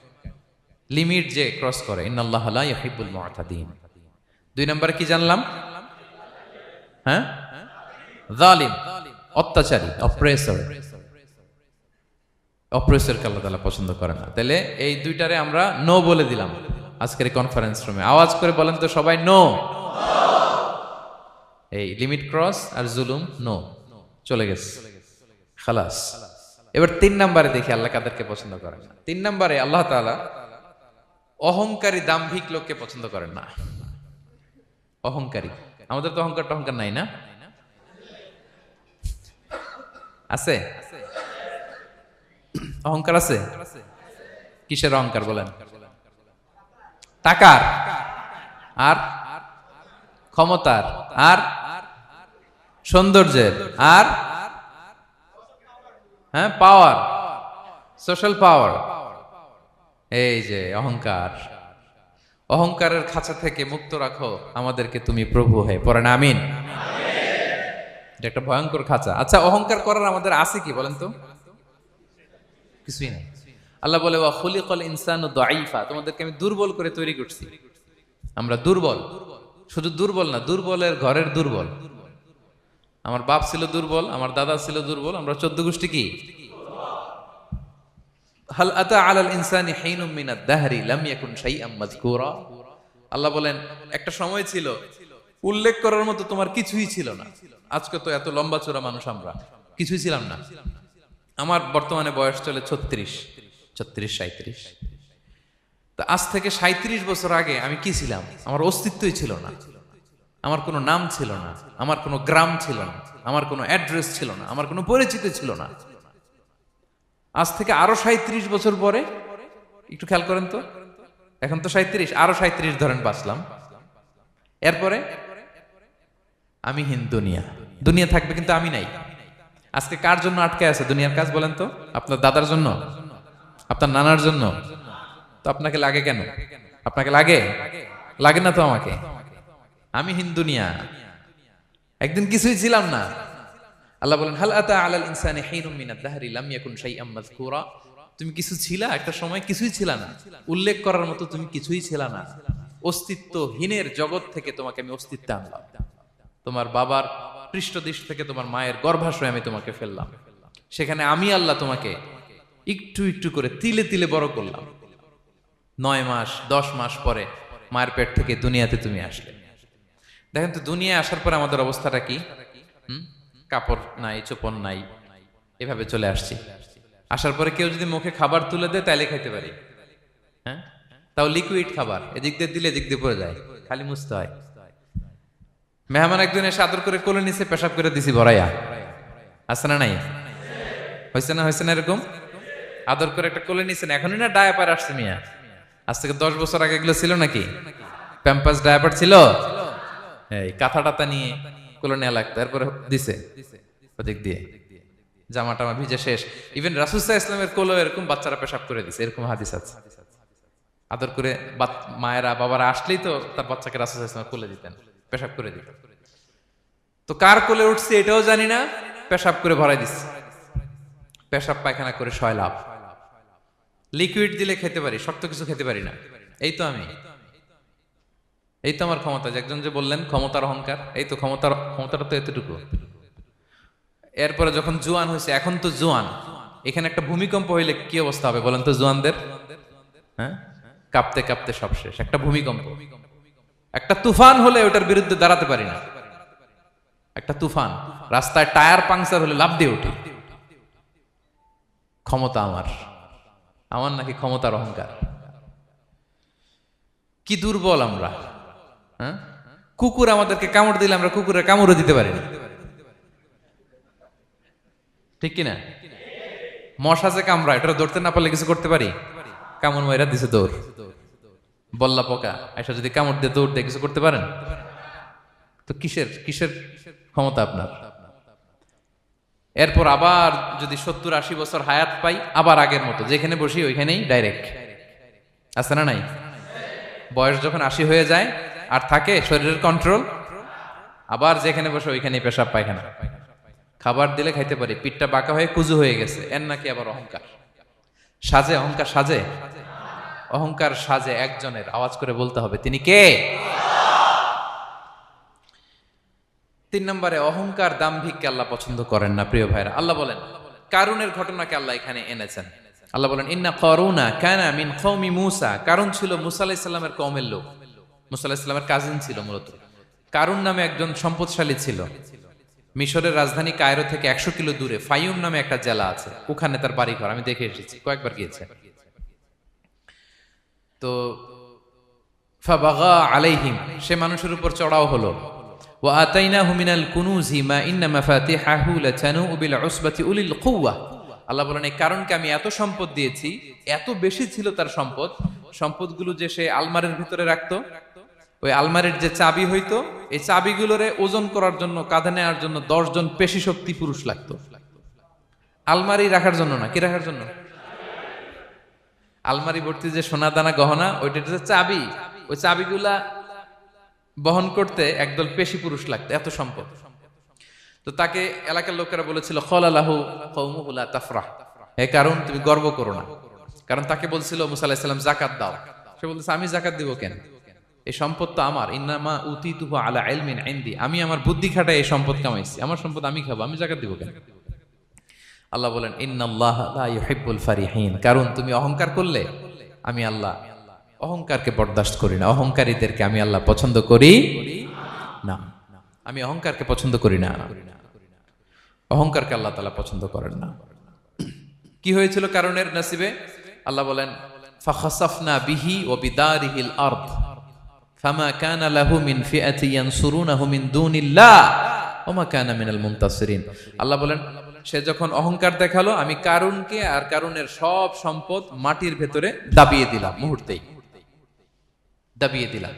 লিমিট যে ক্রস করে, ইন্নাল্লাহা লা ইউহিব্বুল মুআতাদিন। 2 নাম্বারে কি জানলাম? হ্যাঁ, জালিম, অত্যাচারী, অপ্রেসর। অপ্রেসরকে আল্লাহ তাআলা পছন্দ করেন না। তাহলে এই দুইটারে আমরা নো বলে দিলাম আজকের এই কনফারেন্স রুমে। আওয়াজ করে বলেন তো সবাই, নো। এই লিমিট ক্রস আর জুলুম, নো, চলে গেছে, খালাস। এবার 3 নাম্বারে দেখি আল্লাহ কাদেরকে পছন্দ করেন না। 3 নাম্বারে আল্লাহ তাআলা অহংকারী, দাম্ভিক লোককে পছন্দ করেন না। অহংকারী, আমাদের তো অহংকার টহংকার নাই না? আছে? অহংকার আছে? কিসের অহংকার বলেন? টাকার, আর ক্ষমতার, আর সৌন্দর্যের, আর হ্যাঁ পাওয়ার, সোশ্যাল পাওয়ার, এই যে অহংকার, অহংকারের খাঁচা থেকে মুক্ত রাখো আমাদেরকে তুমি প্রভু হয়ে, পড়েন আমিন। এটা একটা ভয়ঙ্কর খাঁচা। আচ্ছা, অহংকার করার আমাদের আছে কি বলেন তো? কিছুই নাই। আল্লাহ বলে ওয়া খুলিকাল ইনসানু দাঈফা, তোমাদেরকে আমি দুর্বল করে তৈরি করছি। আমরা দুর্বল, শুধু দুর্বল না, দুর্বলের ঘরের দুর্বল। আমার বাপ ছিল দুর্বল, আমার দাদা ছিল দুর্বল, আমরা 14 গোষ্ঠী কি? হাল আতা আলাল ইনসানি হিনুম মিনাদ দাহরি লাম ইয়াকুন শাইআম মাযকুরা। আল্লাহ বলেন একটা সময় ছিল উল্লেখ করার মতো তোমার কিছুই ছিল না। আজকে তো এত লম্বা চোরা মানুষ, আমরা কিছুই ছিলাম না। আমার বর্তমানে বয়স চলে 36, 37। তা আজ থেকে 37 বছর আগে আমি কি ছিলাম? আমার অস্তিত্বই ছিল না, আমার কোনো নাম ছিল না, আমার কোনো গ্রাম ছিল না, আমার কোনো অ্যাড্রেস ছিল না, আমার কোনো পরিচিত ছিল না। আজ থেকে আরো 37 বছর পরে একটু খেয়াল করেন তো, এখন তো 37, আরো 37 ধরেন বাঁচলাম। এরপরে আমি দুনিয়া, দুনিয়া থাকবে কিন্তু আমি নাই। আজকে কার জন্য আটকে আছে দুনিয়ার কাজ বলেন তো? আপনার দাদার জন্য, আপনার নানার জন্য। তো আপনাকে লাগে কেন? আপনাকে লাগে? লাগে না তো আমাকে। আমি দুনিয়া, একদিন কিছুই ছিলাম না। আল্লাহ বলেন হাল আতা আলাল ইনসানি হিনুম মিনাদ দাহরি লাম ইয়াকুন শাইআম মাযকুরা। তুমি কিছু ছিলা, একটা সময় কিছুই ছিলা না, উল্লেখ করার মতো তুমি কিছুই ছিলা না। অস্তিত্বহীনের জগৎ থেকে তোমাকে আমি অস্তিত্বে আনলাম। তোমার বাবার পৃষ্ঠদেশ থেকে তোমার মায়ের গর্ভাশয়ে আমি তোমাকে ফেললাম। সেখানে আমি আল্লাহ তোমাকে একটু একটু করে তিলে তিলে বড় করলাম। 9 মাস 10 মাস পরে মায়ের পেট থেকে দুনিয়াতে তুমি আসলে। দেখেন তো দুনিয়ায় আসার পরে আমাদের অবস্থাটা কি? কাপড় নাই, চোপন নাই, এভাবে চলে আসছি। আসার পরে কেউ যদি মুখে খাবার তুলে দেয় তাইলে খাইতে পারি, হ্যাঁ, তাও লিকুইড খাবার, এদিক দিয়ে দিলে এদিক দিয়ে পড়ে যায়, খালি মুছতে হয়। মেহমান একজন এসে আদর করে কোলে নিচে পেশাব করে দিছি ভরাইয়া, আছে না নাই? হয়েছে না, হয়েছে না এরকম? আদর করে একটা কোলে নিছেন, এখনই না ডায়াপার আসছে মিয়া। আজ থেকে 10 বছর আগে এগুলো ছিল নাকি? প্যাম্পাস ডায়াপার ছিল, এই কাঁথা টাতা নিয়ে কোলে নেওয়া লাগতো, এরপরে দিছে ওদিক দিয়ে, জামা টামা ভিজে শেষ। ইভেন রাসূল সাল্লাল্লাহু আলাইহি ওয়াসাল্লামের কোলে এরকম বাচ্চারা পেশাব করে দিছে, এরকম হাদিস আছে। আদর করে মায়েরা বাবারা আসলেই তো তার বাচ্চাকে রাসূল সাল্লাল্লাহু আলাইহি ওয়াসাল্লাম কোলে দিতেন, পেশাব করে দিতেন। তো কার কোলে উঠছে এটাও জানি না, পেশাব করে ভরাই দিচ্ছে। পেশাব পায়খানা করে শয়লাভ। লিকুইড দিলে খেতে পারি, শক্ত কিছু খেতে পারি না। এই তো আমি, এই তো আমার ক্ষমতা। একজন যে বললেন ক্ষমতার অহংকার, এই তো ক্ষমতাটা তো এতটুকু। এরপরে যখন জোয়ান হয়েছে, এখন তো জোয়ান, এখানে একটা ভূমিকম্প হইলে কি অবস্থা হবে বলেন তো জোয়ানদের? হ্যাঁ, কাঁপতে কাঁপতে সব শেষ। একটা ভূমিকম্প, একটা তুফান হলে ওটার বিরুদ্ধে দাঁড়াতে পারি না। একটা তুফান, রাস্তায় টায়ার পাংচার হলে লাফ দিয়ে উঠি। ক্ষমতা আমার, আমার নাকি ক্ষমতার অহংকার? কি দুর্বল আমরা, হ্যাঁ? কুকুর আমাদেরকে কামড় দিলে আমরা কুকুরের কামড়ও দিতে পারি না, ঠিক কিনা? মশা যে কামড়া, এটা ধরতে না পারলে কিছু করতে পারি? কামড় মাইরা দিছে দৌড়। বল্লা পোকা আইসা যদি কামড় দিয়ে দৌড় দিয়ে কিছু করতে পারেন? তো কিসের কিসের ক্ষমতা আপনার? এরপর আবার যদি 70-80 বছর হায়াত পাই, আবার আগের মতো যেখানে বসি ওইখানেই ডাইরেক্ট, আছে না নাই? বয়স যখন 80 হয়ে যায় আর থাকে শরীরের কন্ট্রোল, আবার যেখানে বসে ওইখানেই পেশাব পায়খানা। খাবার দিলে খাইতে পারি, পিঠটা বাঁকা হয়ে কুজু হয়ে গেছে, এর নাকি আবার অহংকার? সাজে অহংকার, সাজে অহংকার, সাজে একজনের। আওয়াজ করে বলতে হবে তিনি কে? 3 নম্বরে অহংকার, দাম্ভিককে আল্লাহ পছন্দ করেন না। প্রিয় ভাইরা, আল্লাহ বলেন কারুনের ঘটনাকে আল্লাহ এখানে এনেছেন। আল্লাহ বলেন ইন্না কারুনা কানা মিন কওমি মূসা। কারুন ছিল মুসা আলাইহিস সালামের কওমের লোক, মুসা আলাইহিস সালামের কাজিন ছিল মূলত। কারুন নামে একজন সম্পদশালী ছিল। মিশরের রাজধানী কায়রো থেকে 100 কিলো দূরে ফাইউম নামে একটা জেলা আছে, ওখানে তার বাড়ি ঘর। আমি দেখে এসেছি, কয়েকবার গিয়েছে। তো ফাবাগা আলাইহিম, সে মানুষের উপর চড়াও হলো। ওয়া আতাইনাহু মিনাল কুনুজি মা ইন্না মাফাতিহাহু লাতানু বিল উসবাতি উলিল কুওয়া। আল্লাহ বলেন এই কারণকে আমি এত সম্পদ দিয়েছি, এত বেশি ছিল তার সম্পদ, সম্পদগুলো যে সে আলমারির ভিতরে রাখতো, ওই আলমারির যে চাবি হইতো, এই চাবিগুলোরে ওজন করার জন্য, কাঁধে নেওয়ার জন্য 10 জন পেশি শক্তি পুরুষ লাগতো। আলমারি রাখার জন্য না, কি রাখার জন্য? আলমারি ভর্তি যে সোনা দানা গহনা, ওইটা হচ্ছে চাবি। ওই চাবিগুলা বহন করতে একদল পেশি পুরুষ লাগতো, এত সম্পদ। তো তাকে এলাকার লোকেরা বলেছিল, খলালাহু কওমুহু লা তাফরাহ, হে কারণ তুমি গর্ব করো না। কারণ তাকে বলছিল মুসা আলাইহিস সালাম যাকাত দাও, সে বলতেছে আমি যাকাত দিব কেন, এই সম্পদ তো আমার। ইন্নামা উতিতুহু আলা ইলমিন ইনদি, আমি আমার বুদ্ধি খাটায় এই সম্পদ কামাইছি, আমার সম্পদ আমি খাবো, আমি যাকাত দিব কেন। আল্লাহ বলেন ইন্নাল্লাহা লা ইউহিব্বুল ফারিহিন, কারণ তুমি অহংকার করলে আমি আল্লাহ অহংকারকে বরদাস্ত করি না, অহংকারীদেরকে আমি আল্লাহ পছন্দ করি না। আমি অহংকারকে পছন্দ করি না, অহংকারকে আল্লাহ তাআলা পছন্দ করেন না। কি হয়েছিল কারণের নসিবে? আল্লাহ বলেন ফাখাসাফনা বিহি ওয়া বিদারিহিল আরদ ফামা কানা লাহু মিন ফিআতি ইয়ানসুরুনাহু মিন দুনিল্লাহ ওয়া মা কানা মিনাল মুনতাসিরিন। আল্লাহ বলেন সে যখন অহংকার দেখালো, আমি কারুনকে আর কারুনের সব সম্পদ মাটির ভেতরে দাবিয়ে দিলাম, মুহূর্তেই দাবিয়ে দিলাম।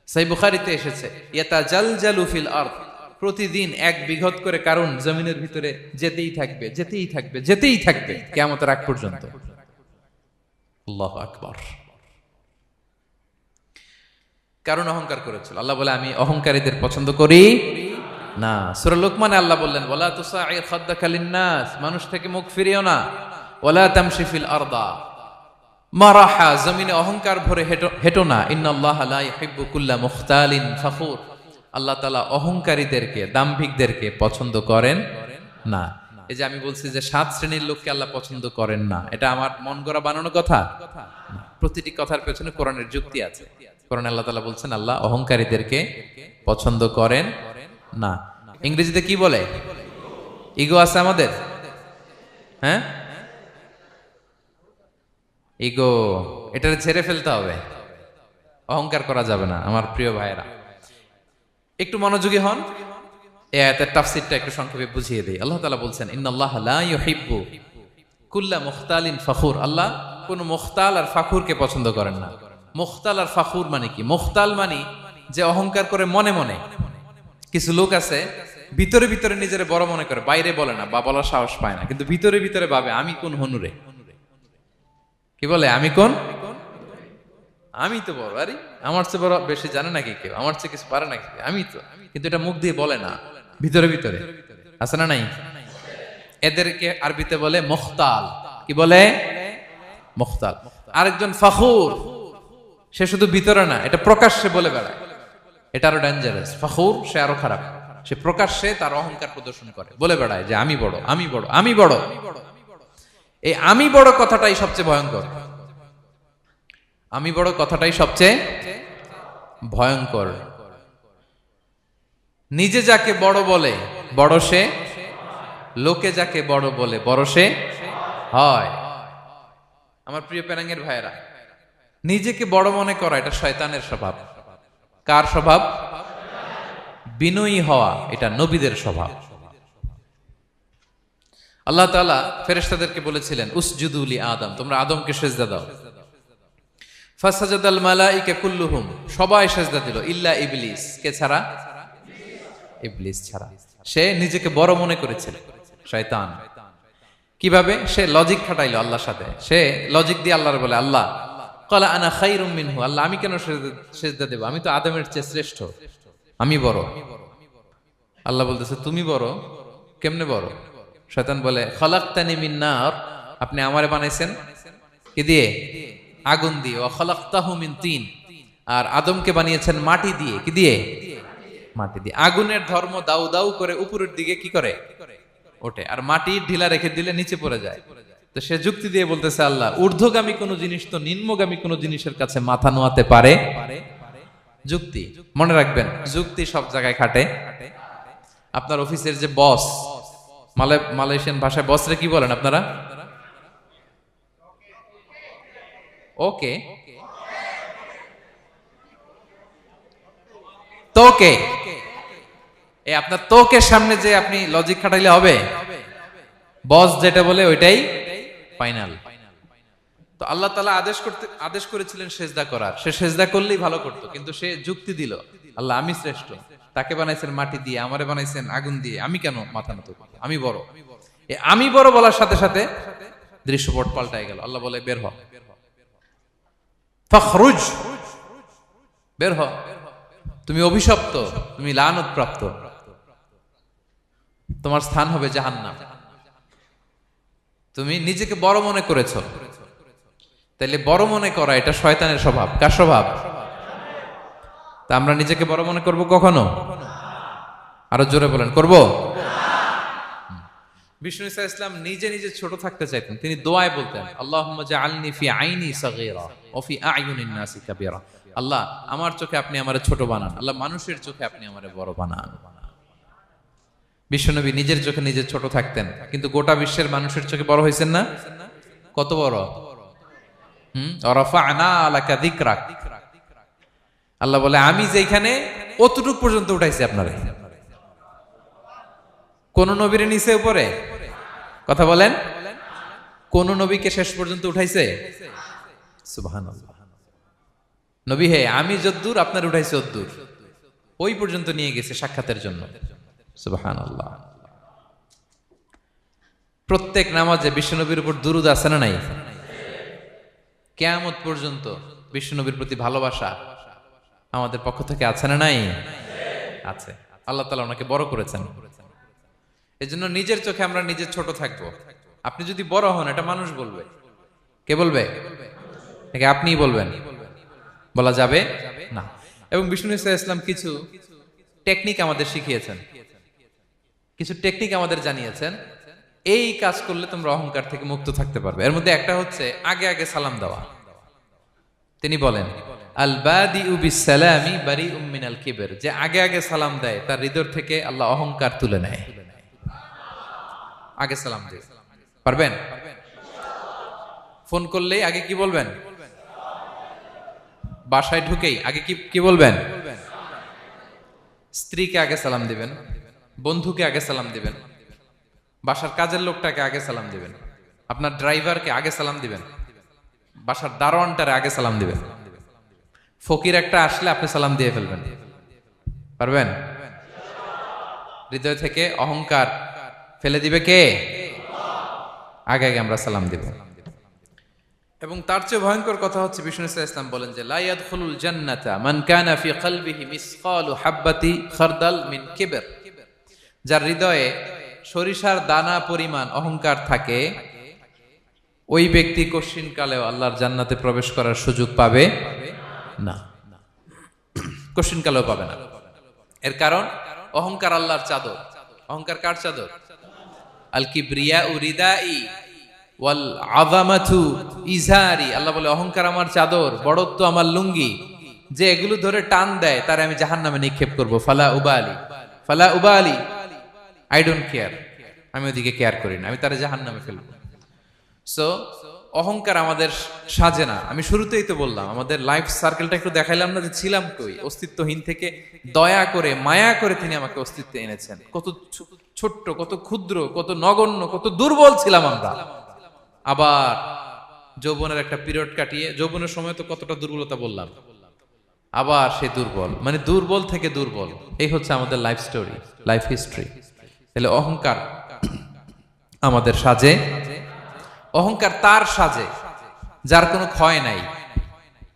সহিহ বুখারীতে এসেছে ইয়াতাজালজালু ফিল আরদ, প্রতিদিন 1 বিঘত করে কারণ জমিনের ভিতরে যেতেই থাকবে, যেতেই থাকবে, যেতেই থাকবে কিয়ামতের আগ পর্যন্ত। আল্লাহু আকবার। কারণ অহংকার করেছিল। আল্লাহ বলে আমি অহংকারীদের পছন্দ করি না। সূরা লোকমানে আল্লাহ বললেন ওয়ালা তুসাইর খাদ্দাকা লিন্নাস, মানুষ থেকে মুখ ফিরিও না। ওয়ালা তামশি ফিল আরদা মারাহা, জমিনে অহংকার ভরে হেঁটো না। ইন্নাল্লাহা লা ইউহিব্বু কুল্লা মুখতালিন ফখুর, আল্লাহ তাআলা অহংকারীদেরকে, দাম্ভিকদেরকে পছন্দ করেন না। এই যে আমি বলছি যে 7 শ্রেণীর লোককে আল্লাহ পছন্দ করেন না, এটা আমার মন গড়া বানানো কথা। প্রতিটি কথার পেছনে কোরআনের যুক্তি আছে। কোরআনে আল্লাহ তাআলা বলছেন আল্লাহ অহংকারীদেরকে পছন্দ করেন না। ইংরেজিতে কি বলে? ইগো আছে আমাদের, হ্যাঁ ইগো, এটা ছেড়ে ফেলতে হবে, অহংকার করা যাবে না। আমার প্রিয় ভাইয়েরা একটু মনোযোগী হন, এই আয়াতের তাফসীরটা একটু সংক্ষেপে বুঝিয়ে দেই। আল্লাহ তাআলা বলছেন ইন্নাল্লাহা লা ইউহিব্বু কুল্লা মুখতালিন ফখুর, আল্লাহ কোন মুখতাল আর ফাখুরকে পছন্দ করেন না। মুখতাল আর ফাখুর মানে কি? মুখতাল মানে যে অহংকার করে মনে মনে। কিছু লোক আছে ভিতরে ভিতরে নিজের বড় মনে করে, বাইরে বলে না বা বলার সাহস পায় না, কিন্তু ভিতরে ভিতরে ভাবে আমি কোন হনুরে, কি বলে আমি কোন, আমি তো বড়, আরে আমার চেয়ে বড় বেশি জানে নাকি কেউ, আমার চেয়ে কিছু পারে নাকি, আমি তো, কিন্তু এটা মুখ দিয়ে বলে না, ভিতরে ভিতরে আছে না নাই? এদেরকে আরবিতে বলে মুখতাল। কি বলে? মুখতাল। আরেকজন ফখুর, সে শুধু ভিতরে না, এটা প্রকাশ্যে বলে বেড়ায়, এটা আরো ডেঞ্জারাস। ফখুর সে আরো খারাপ, সে প্রকাশ্যে তার অহংকার প্রদর্শন করে, বলে বেড়ায় যে আমি বড়, আমি বড়, আমি বড়। এই আমি বড় কথাটাই সবচেয়ে ভয়ঙ্কর। আমি বড় কথাটাই সবচেয়ে ভয়ঙ্কর। নিজে যাকে বড় বলে বড় সে, লোকে যাকে বড় বলে বড় সে হয়। আমার প্রিয় পেনাঙ্গের ভাইয়েরা, নিজেকে বড় মনে করা এটা শয়তানের স্বভাব। কার স্বভাব? বিনয়ী হওয়া এটা নবীদের স্বভাব। আল্লাহ তাআলা ফেরেশতাদেরকে বলেছিলেন উসজুদু লি আদম, তোমরা আদমকে সিজদা দাও। ফাসাজাদাল মালাইকা কুল্লুহুম, সবাই সিজদা দিল ইল্লা ইবলিস, কে ছাড়া? ইবলিস ছাড়া। সে নিজেকে বড় মনে করেছিল, শয়তান। কিভাবে? সে লজিক খাটাইলো আল্লাহর সাথে। সে লজিক দিয়ে আল্লাহর বলে আল্লাহ ক্বালা আনা খায়রুম মিনহু, আল্লাহ আমি কেন সিজদা দেব, আমি তো আদমের চেয়ে শ্রেষ্ঠ, আমি বড়। আল্লাহ বলতেছে তুমি বড়, কেমনে বড়? শয়তান বলে খলাকতানি মিন নার, আপনি আমারে বানাইছেন কি দিয়ে? আগুন দিয়ে। ওয়া খলাকতাহু মিন তিন, আর আদমকে বানিয়েছেন মাটি দিয়ে। কি দিয়ে? মাটি দিয়ে। আগুনের ধর্ম দাউ দাউ করে উপরের দিকে কি করে? ওঠে, আর মাটি ঢিলা রেখে দিলে নিচে পড়ে যায়। তো সে যুক্তি দিয়ে বলতেছে আল্লাহ ঊর্ধ্বগামী কোন জিনিস তো নিম্নগামী কোন জিনিসের কাছে মাথা নোয়াতে পারে? যুক্তি। মনে রাখবেন যুক্তি সব জায়গায় খাটে। আপনার অফিসের যে বস, মালয়েশিয়ান ভাষায় বসরে কি বলেন আপনারা? ওকে, তোকে। এই আপনার তোকের সামনে যে আপনি লজিক খাটাইলে হবে? বস যেটা বলে ওইটাই ফাইনাল। তো আল্লাহ তাআলা আদেশ করেছিলেন সেজদা করার, সে সেজদা করলেই ভালো করতো, কিন্তু সে যুক্তি দিল আল্লাহ আমি শ্রেষ্ঠ, তাকে বানাইছেন মাটি দিয়ে, আমারে বানাইছেন আগুন দিয়ে, আমি কেন মাথা নত করি, আমি বড়। আমি বড় বলার সাথে সাথে দৃশ্যপট পাল্টায় গেল। আল্লাহ বলে বের হ, ফাখরুজ, বের হ, তুমি অভিশপ্ত, তুমি লানত প্রাপ্ত, তোমার স্থান হবে জাহান্নাম। তুমি নিজেকে বড় মনে করেছ, তাইলে বড় মনে করা এটা শয়তানের স্বভাব। কার স্বভাব? তা আমরা নিজেকে বড় মনে করব কখনো? আরো জোরে বলেন, করব? বিষ্ণু ঈসা ইসলাম নিজে নিজে ছোট থাকতে চাইতেন। তিনি দোয়ায় বলতেন, আল্লাহুম্মা জাআলনি ফি আইনি সাগীরা ওয়া ফি আ'য়ুনিন নাসি কাবীরা। আল্লাহ, আমার চোখে আপনি আমারে ছোট বানান, আল্লাহ মানুষের চোখে আপনি আমারে বড় বানান। বিশ্বনবী নিজের চোখে নিজে ছোট থাকতেন, কিন্তু গোটা বিশ্বের মানুষের চোখে বড় হয়েছেন না? কত বড়? রাফা'না লাকা যিকরাক। আল্লাহ বলে, আমি যেখানে অতটুক পর্যন্ত উঠাইছি আপনারে। কোন নবীর নিচে উপরে? কথা বলেন, কোন নবীকে শেষ পর্যন্ত উঠাইছে? সুবহানাল্লাহ। নবী হে, আমি যদ্দূর আপনার উঠাইছে অদ্দূর, ওই পর্যন্ত নিয়ে গেছে সাক্ষাতের জন্য। সুবহানাল্লাহ। প্রত্যেক নামাজে বিশ্বনবীর উপর দুরূদ আছে না নাই? কিয়ামত পর্যন্ত বিশ্বনবীর প্রতি ভালোবাসা আমাদের পক্ষ থেকে আছে না নাই? আছে। আল্লাহ তাআলা ওনাকে বড় করেছেন। এজন্য নিজের চোখে আমরা নিজে ছোট থাকবো। আপনি যদি বড় হন, এটা মানুষ বলবে। কে বলবে? নাকি আপনিই বলবেন? বলা যাবে না। এবং বিষ্ণু ঈসা ইসলাম কিছু টেকনিক আমাদের শিখিয়েছেন, কিছু টেকনিক আমাদের জানিয়েছেন। এই কাজ করলে তোমরা অহংকার থেকে মুক্ত থাকতে পারবে। এর মধ্যে একটা হচ্ছে আগে আগে সালাম দেওয়া। তিনি বলেন, আল বাদিউ বিসসালামি বারিউম মিনাল কিবর, যে আগে আগে সালাম দেয় তার হৃদয় থেকে আল্লাহ অহংকার তুলে নেয়। আগে সালাম দিয়ে পারবেন? ফোন করলেই আগে কি বলবেন? বাসায় ঢুকেই আগে কি বলবেন? স্ত্রীকে আগে সালাম দিবেন, বন্ধুকে আগে সালাম দিবেন, বাসার কাজের লোকটাকে আগে সালাম দিবেন, আপনার ড্রাইভারকে আগে সালাম দিবেন, বাসার দারোয়ানটারে আগে সালাম দিবেন। ফকির একটা আসলে আপনি সালাম দিয়ে ফেলবেন। পারবেন? হৃদয় থেকে অহংকার ফেলে দিবে কে? আগে আগে আমরা সালাম দিব। এবং তার চেয়ে ভয়ঙ্কর কথা হচ্ছে, বিষ্ণু ইসলাম বলেন যে লা ইয়াদখুলুল জান্নাতা মান কানা ফি কলবিহি মিসকালু হাববাতি খারদাল মিন কিবর, যার হৃদয়ে সরিষার দানা পরিমাণ অহংকার থাকে, ওই ব্যক্তি কশিনকালেও আল্লাহর জান্নাতে প্রবেশ করার সুযোগ পাবে না। কশিনকালেও পাবে না। এর কারণ অহংকার আল্লাহর চাদর। অহংকার কার চাদর? আল কিবরিয়া রিদাই ওয়াল আযামাতু ইজারি। আল্লাহ বলে, অহংকার আমার চাদর, বড়ত্ব আমার লুঙ্গি। যে এগুলো ধরে টান দেয় তারে আমি জাহান্নামে নিক্ষেপ করব। ফালা উবালি, ফালা উবালি, আই ডোন্ট কেয়ার। আমি ওদিকে কেয়ার করি না, আমি তারে জাহান্নামে ফেলব। সো অহংকার আমাদের সাজে না। আমি শুরুতেই তো বললাম, আমাদের লাইফ সার্কেলটা একটু দেখাইলাম না, যে ছিলাম কই, অস্তিত্বহীন থেকে দয়া করে মায়া করে তিনি আমাকে অস্তিত্বে এনেছেন। কত ছোট্ট, কত ক্ষুদ্র, কত নগণ্য, কত দুর্বল ছিলাম আমরা। আবার যৌবনের একটা পিরিয়ড কাটিয়ে, যৌবনের সময় তো কতটা দুর্বলতা বললাম, আবার সে দুর্বল, মানে দুর্বল থেকে দুর্বল। এই হচ্ছে আমাদের লাইফ স্টোরি, লাইফ হিস্ট্রি। তাহলে অহংকার আমাদের সাজে। অহংকার তার সাজে যার কোনো ক্ষয় নাই,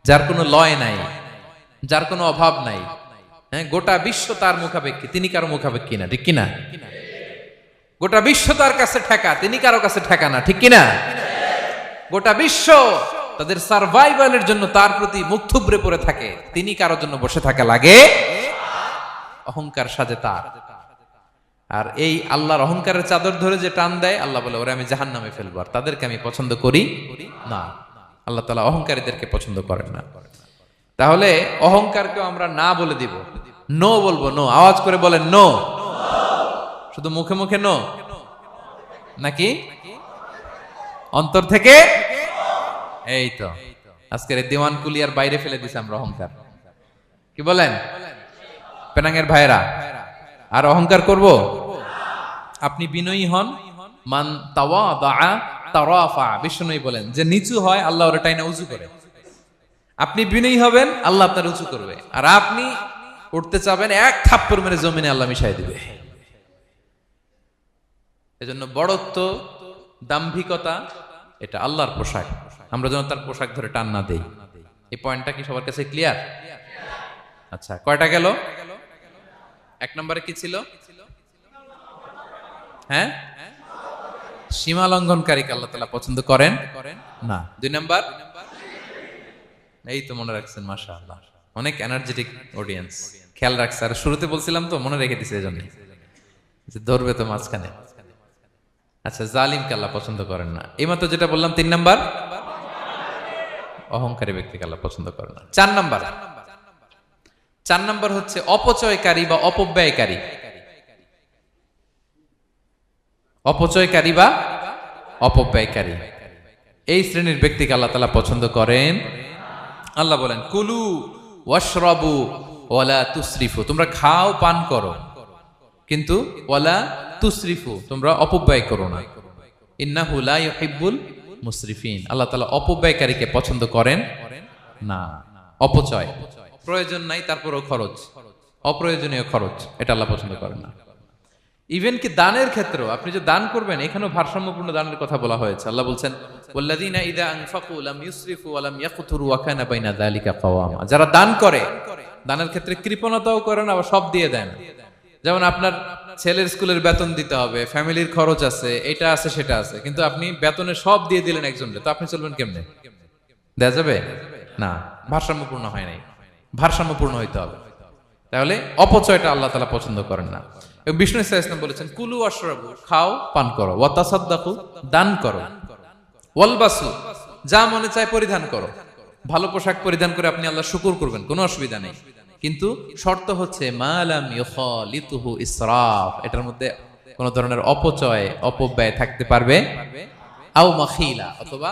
যার কোনো লয় নাই, যার কোনো অভাব নাই। হ্যাঁ, গোটা বিশ্ব তার মুখাপেক্ষী, তিনি কারো মুখাপেক্ষী না। ঠিক কিনা? গোটা বিশ্ব তার কাছে ঠেকা, তিনি কারো কাছে ঠেকা না। ঠিক কিনা? গোটা বিশ্ব তাদের সার্ভাইভালের জন্য তার প্রতি মুখ থুবড়ে পড়ে থাকে, তিনি কারোর জন্য বসে থাকা লাগে। অহংকার সাজে তার। আর এই আল্লাহর অহংকারের চাদর ধরে যে টান দেয়, আল্লাহ বলে, ওরা আমি জাহান্নামে ফেলবো, আর তাদেরকে আমি পছন্দ করি না। আল্লাহ তাআলা অহংকারীদেরকে পছন্দ করেন না। তাহলে অহংকারকে আমরা না বলে দিব, নো বলবো। নো, আওয়াজ করে বলেন নো। শুধু মুখে মুখে নো নাকি অন্তর থেকে? এই তো আজকের দিওয়ান কুলিয়ার বাইরে ফেলে দিছে আমরা অহংকার। কি বলেন পেনাঙ্গের ভাইরা? আর অহংকার করব? আপনি বিনয়ী হন। মান তাওয়াদা তারাফা। বিষ্ণু বলেন, যে নিচু হয় আল্লাহ ওর টাইনা উঁচু করে। আপনি বিনয়ী হবেন, আল্লাহ আপনার উঁচু করবে। আর আপনি উঠতে চাবেন, এক থাপ্পড় মেরে জমিনে আল্লাহ মিশাই দিবে। এজন্য বড়ত্ব, দাম্ভিকতা এটা আল্লাহর পোশাক। আমরা যেন তার পোশাক ধরে টান না দেই। এই পয়েন্টটা কি সবার কাছে ক্লিয়ার? আচ্ছা, কয়টা গেল? এক নম্বরে কি ছিল? হ্যাঁ, সীমা লঙ্ঘনকারীকে আল্লাহ তাআলা পছন্দ করেন না। দুই নাম্বার, এই তো মনে রাখছেন, মাশাআল্লাহ, অনেক এনার্জেটিক অডিয়েন্স, খেয়াল রাখছে। আর শুরুতে বলছিলাম তো, মনে রেখে দিছে এজন্য, যে ধরবে তো মাঝখানে। আচ্ছা, জালিমকে আল্লাহ পছন্দ করেন না। এইমাত্র যেটা বললাম, 3 নাম্বার, অহংকারী ব্যক্তিকে আল্লাহ পছন্দ করেন না। 4 নাম্বার হচ্ছে অপচয়কারী বা অপব্যয়কারী। অপচয়কারী বা অপব্যয়কারী, এই শ্রেণীর ব্যক্তিকে আল্লাহ তাআলা পছন্দ করেন। আল্লাহ বলেন, কুলু ওয়াশরাবু ওয়ালা তুসরিফু, তোমরা খাও পান করো, কিন্তু ওয়ালা তুসরিফু, তোমরা অপব্যয় করো না। ইন্নাহু লা ইউহিব্বুল মুসরিফিন, আল্লাহ তাআলা অপব্যয়কারীকে পছন্দ করেন না। অপচয়, প্রয়োজন নাই তারপরও খরচ, অপ্রয়োজনীয় খরচ, এটা আল্লাহ পছন্দ করেন না। ইভেন কি দানের ক্ষেত্রেও, আপনি যে দান করবেন, এখানেও ভারসাম্যপূর্ণ দানের কথা বলা হয়েছে। আল্লাহ বলছেন, ওয়াল্লাযীনা ইযা আনফাকু লাম ইউসরিফু ওয়া লাম ইয়াকতুরু ওয়া কানা বাইনা যালিকা কাওয়ামা, যারা দান করে, দানের ক্ষেত্রে কৃপণতাও করে না, আবার সব দিয়ে দেন। যেমন আপনার ছেলের স্কুলের বেতন দিতে হবে, ফ্যামিলির খরচ আছে, এটা আছে সেটা আছে, কিন্তু আপনি বেতনে সব দিয়ে দিলেন একজনকে, তো আপনি চলবেন কেমনে? দেয়া যাবে না, ভারসাম্যপূর্ণ হয় নাই, ভারসাম্যপূর্ণ হইতে হবে। তাহলে অপচয়টা আল্লাহ তাআলা পছন্দ করেন না। এবং বিষ্ণু সাল্লাল্লাহু আলাইহি ওয়াসাল্লাম বলেছেন, কুলু ওয়াশরাবু, খাও পান করো, ওয়া তাসাদদাকু, দান করো, ওয়ালবাসু, যা মনে চায় পরিধান করো। ভালো পোশাক পরিধান করে আপনি আল্লাহ শুকর করবেন, কোনো অসুবিধা নেই, কিন্তু শর্ত হচ্ছে মালাম ইউখালিতুহু ইসরাফ, এটার মধ্যে কোন ধরনের অপচয় অপব্যয় থাকতে পারবে, আও মাখিলা, অথবা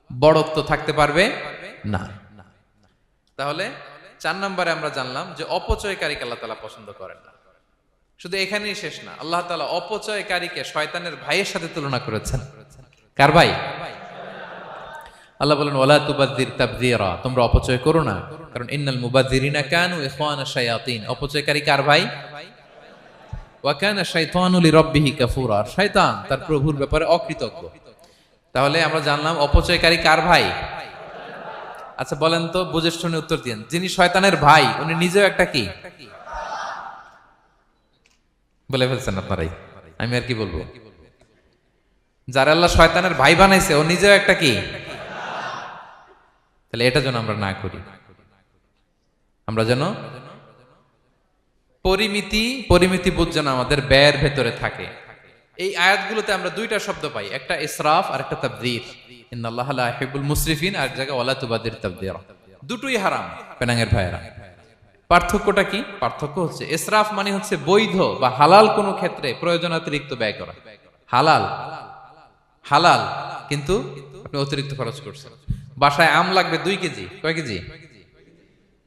বড়ত্ব থাকতে পারবে না। তাহলে 4 নম্বরে আমরা জানলাম যে অপচয়কারীকে আল্লাহ তাআলা পছন্দ করেন না। শুধু এখানেই শেষ না, আল্লাহ তাআলা অপচয়কারীকে শয়তানের ভাইয়ের সাথে তুলনা করেছেন। কার ভাই? আল্লাহ বলেন, ওয়ালা তুবাযযির তাবযীরা, তোমরা অপচয় করো না, কারণ ইন্নাল মুবাযযিরিনা কানু ইখওয়ানাশ শায়াতিন, অপচয়কারী কার ভাই? ওয়া কানা শাইতানু লিরাব্বিহি কাফুরা, শয়তান তার প্রভুর ব্যাপারে অকৃতজ্ঞ। তাহলে আমরা জানলাম অপচয়কারী কার ভাই? আচ্ছা বলেন তো, বুঝে শুনে উত্তর দিন, যিনি শয়তানের ভাই উনি নিজেও একটা কি? বলে ফেলছেন আপনারাই, আমি আর কি বলবো। যারা আল্লাহ শয়তানের ভাই বানাইছে ও নিজেও একটা কি? তাহলে এটা যেন আমরা না করি, আমরা যেন পরিমিতি বোধ যেন আমাদের ব্যয়ের ভেতরে থাকে। এই আয়াতগুলোতে আমরা দুইটা শব্দ পাই, একটা ইসরাফ আর একটা তাবযীর। ইন্নাল্লাহা লা ইউহিব্বুল মুসরিফিন, আর জায়গা ওয়ালা তুবাযযির তাবযীরা, দুটোই হারাম পেনাঙ্গের ভাইয়েরা। পার্থক্যটা কি? পার্থক্য হচ্ছে, ইসরাফ মানে হচ্ছে বৈধ বা হালাল কোনো ক্ষেত্রে প্রয়োজনাতিরিক্ত ব্যয় করা, হালাল হালাল, কিন্তু আপনি অতিরিক্ত খরচ করছেন। বাসায় আম লাগবে 2 কেজি, কয় কেজি?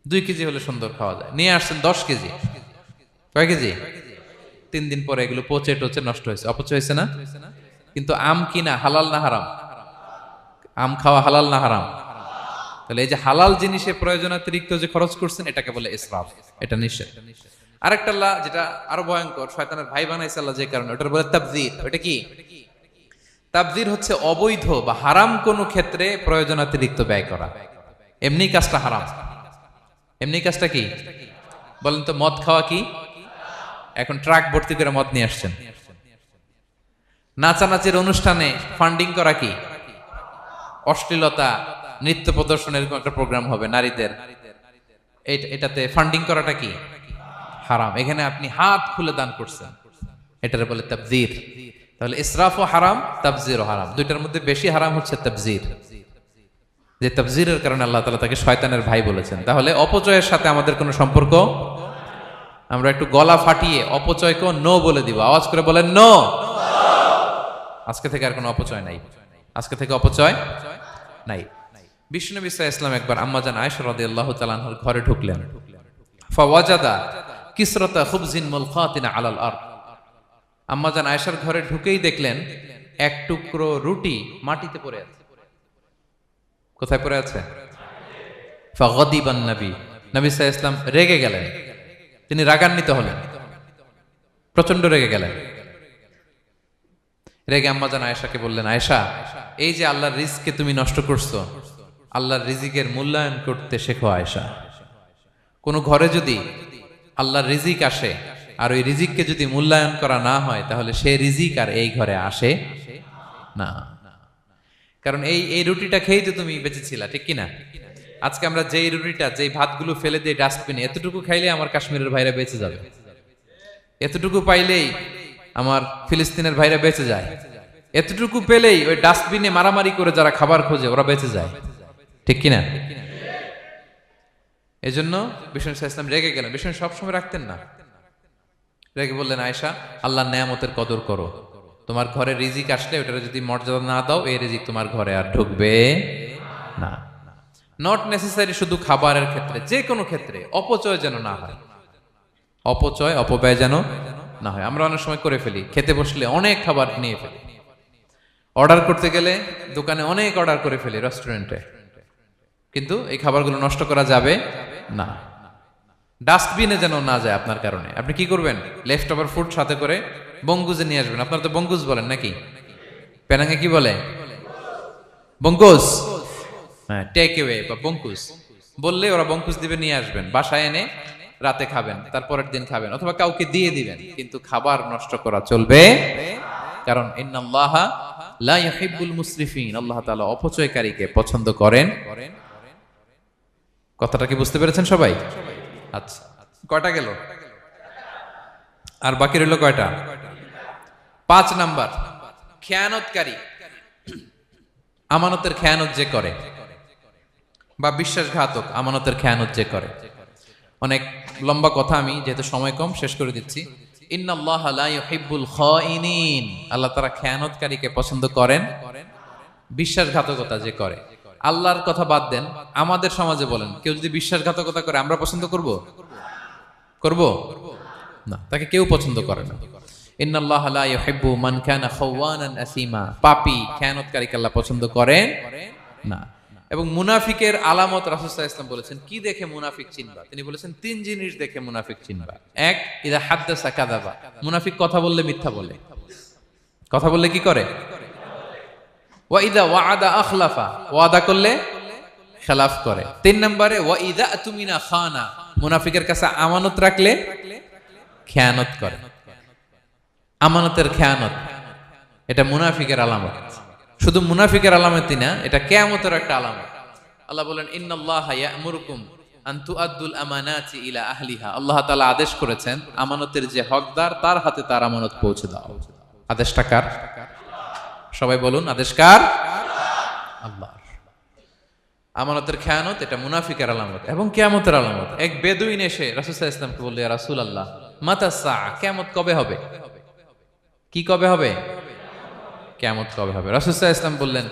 2 কেজি হলে সুন্দর খাওয়া যায়, নিয়ে আসছেন 10 কেজি, কয় কেজি? 3 দিন পরে এগুলো পচে টচে নষ্ট হয়েছে, অপচয় হয়েছে না? কিন্তু আম কিনা হালাল না হারাম? আম খাওয়া হালাল না হারাম? তাহলে এই যে হালাল জিনিসে প্রয়োজনাতিরিক্ত যে খরচ করছেন, এটাকে বলে ইসরাফ, এটা নিষেধ। আরেকটা আল্লাহ যেটা আরো ভয়ঙ্কর, শয়তানের ভাই বানাইছে আল্লাহ যে কারণে, ওটার বলে তাবযীর। ওটা কি? তাবযীর হচ্ছে অবৈধ বা হারাম কোনো ক্ষেত্রে প্রয়োজনাতিরিক্ত ব্যয় করা। এমনি কাজটা হারাম। এমনি কাজটা কি বলেন তো? মদ খাওয়া কি? এখন ট্রাক ভর্তি করে মদ নিয়ে আসছেন। নাচানাচির অনুষ্ঠানে ফান্ডিং করা কি? অশ্লীলতা, নৃত্য প্রদর্শনের একটা প্রোগ্রাম হবে নারীদের, এটাতে ফান্ডিং করাটা কি? হারাম। এখানে আপনি হাত খুলে দান করছেন, এটার বলে তাবযীর। তাহলে ইসরাফও হারাম, তাবযীরও হারাম। দুইটার মধ্যে বেশি হারাম হচ্ছে তাবযীর, যে তাবযীরের কারণে আল্লাহ তাআলা তাকে শয়তানের ভাই বলেছেন। তাহলে অপচয়ের সাথে আমাদের কোনো সম্পর্ক, আমরা একটু গলা ফাটিয়ে অপচয়কে নো বলে দিব, আওয়াজ করে বলেন নো। আজকে থেকে আর কোনো অপচয় নাই, আজকে থেকে অপচয় নাই। বিশ্বনবী সাল্লাল্লাহু আলাইহি ওয়াসাল্লাম একবার আম্মাজান আয়েশা রাদিয়াল্লাহু তাআলা আনহার ঘরে ঢুকলেন। ফাওয়াজাদা কিসরাতা খুবজিন মুলকাতিন আলাল আরদ। আম্মাজান আয়েশার ঘরে ঢুকেই দেখলেন এক টুকরো রুটি মাটিতে পড়ে আছে। কোথায় পড়ে আছে? ফাগাদিবান নবী, নবী সাল্লাল্লাহু আলাইহি ওয়াসাল্লাম রেগে গেলেন, তিনি রাগান্বিত হলেন, প্রচন্ড রেগে গেলেন। রেগে আম্মাজান আয়েশাকে বললেন, আয়েশা, এই যে আল্লাহর রিজকে তুমি নষ্ট করছো, আল্লাহর রিজিকের মূল্যায়ন করতে শেখো আয়েশা। কোনো ঘরে যদি আল্লাহর রিজিক আসে আর ওই রিজিককে যদি মূল্যায়ন করা না হয়, তাহলে সে রিজিক আর এই ঘরে আসে না। কারণ এই রুটিটা খেয়েই তো তুমি বেঁচেছিলা, ঠিক কিনা? আজকে আমরা যেই রুটিটা, যেই ভাতগুলো ফেলে দিয়ে ডাস্টবিনে, এতটুকু খাইলে আমার কাশ্মীরের ভাইরা বেঁচে যাবে, এতটুকু পাইলেই আমার ফিলিস্তিনের ভাইরা বেঁচে যায়, এতটুকু পেলেই ওই ডাস্টবিনে মারামারি করে যারা খাবার খোঁজে ওরা বেঁচে যায়, ঠিক কিনা? এজন্য বিষ্ণু ইসলাম রেগে গেলেন। বিষ্ণু সবসময় রাখতেন না, রেগে বললেন, আয়েশা, আল্লাহর নেয়ামতের কদর করো। তোমার ঘরে রিজিক আসলে ওটার যদি মর্যাদা না দাও, এই রিজিক তোমার ঘরে আর ঢুকবে না। নট নেসেসারি শুধু খাবারের ক্ষেত্রে, যে কোনো ক্ষেত্রে অপচয় যেন না হয়, অপব্যয় যেন না হয়। আমরা অনেক সময় করে ফেলি, খেতে বসলে অনেক খাবার নিয়ে ফেলি, অর্ডার করতে গেলে দোকানে অনেক অর্ডার করে ফেলি, রেস্টুরেন্টে, কিন্তু এই খাবারগুলো নষ্ট করা যাবে না। ডাস্টবিনে যেন না যায় আপনার কারণে। আপনি কি করবেন? লেফট ওভার ফুড সাথে করে বঙ্গুজে নিয়ে আসবেন। আপনারা তো বঙ্গুজ বলেন নাকি? পেনাঙ্গে কি বলে? বঙ্কুজ। হ্যাঁ, টেক অ্যাওয়ে বা বঙ্কুজ বললে ওরা বঙ্কুজ দিবে, নিয়ে আসবেন, বাসায় এনে রাতে খাবেন, তারপরের দিন খাবেন, অথবা কাউকে দিয়ে দিবেন, কিন্তু খাবার নষ্ট করা চলবে। কারণ ইন্নাল্লাহা লা ইউহিব্বুল মুসরিফিন, আল্লাহ তাআলা অপচয়কারীকে পছন্দ করেন। কথাটা কি বুঝতে পেরেছেন সবাই? আচ্ছা, কয়টা গেল? আর বাকি রইল কয়টা? 5 নাম্বার, খেয়ানতকারী। আমানতের খেয়ানত যে করে, বা বিশ্বাসঘাতক, আমানতের খেয়ানত যে করে। অনেক লম্বা কথা, আমি যেহেতু সময় কম শেষ করে দিচ্ছি। ইন্নাল্লাহা লা ইউহিব্বুল খাইনিন, আল্লাহ তাআলা খেয়ানতকারীকে পছন্দ করেন, বিশ্বাসঘাতকতা যে করে। আল্লাহর কথা বাদ দেন, আমাদের সমাজে বলেন, কেউ যদি বিশ্বাসঘাতকতা করে আমরা পছন্দ করব না, তাকে কেউ পছন্দ করে না। ইন্নাল্লাহা লা ইউহিব্বু মান কানা খাওয়ানান আসিমা, পাপী খেয়ানতকারীকে আল্লাহ পছন্দ করেন না। এবং মুনাফিকের আলামত রাসূল সাল্লাল্লাহু আলাইহি ওয়াসাল্লাম বলেছেন, কি দেখে মুনাফিক চিনবা? তিনি বলেছেন 3 জিনিস দেখে মুনাফিক চিনবা। 1, ইযা হাদ্দাসা কাযাবা, মুনাফিক কথা বললে মিথ্যা বলে। কথা বললে কি করে? ওয়া ইযা ওয়াআদা আখলাফা, ওয়াদা করলে খেলাফ করে। 3 নম্বরে ওয়া ইযা আতুমিনা খানা, মুনাফিকের কাছে আমানত রাখলে খেয়ানত করে। আমানতের খেয়ানত, এটা মুনাফিকের আলামত। শুধু মুনাফিকের আলামতই না, এটা কিয়ামতের একটা আলামত। আল্লাহ বলেন, ইন্নাল্লাহা ইয়া'মুরুকুম আন তুআদ্দুল আমানাতি ইলা আহলিহা, আল্লাহ তাআলা আদেশ করেছেন আমানতের যে হকদার তার হাতে তার আমানত পৌঁছে দাও। আদেশটা কার? সবাই বলুন, আদেশ কার? আল্লাহর। আমানতের খেয়ানত এটা মুনাফিকের আলামত এবং কিয়ামতের আলামত। এক বেদুইন এসে রাসূল সাল্লাল্লাহু আলাইহি ওয়াসাল্লামকে বলল, ইয়া রাসূলুল্লাহ, মাতা সাআ, কিয়ামত কবে হবে? কি কবে হবে? কিয়ামত কবে হবে? রাসূল সাল্লাল্লাহু আলাইহি ওয়াসাল্লাম বললেন,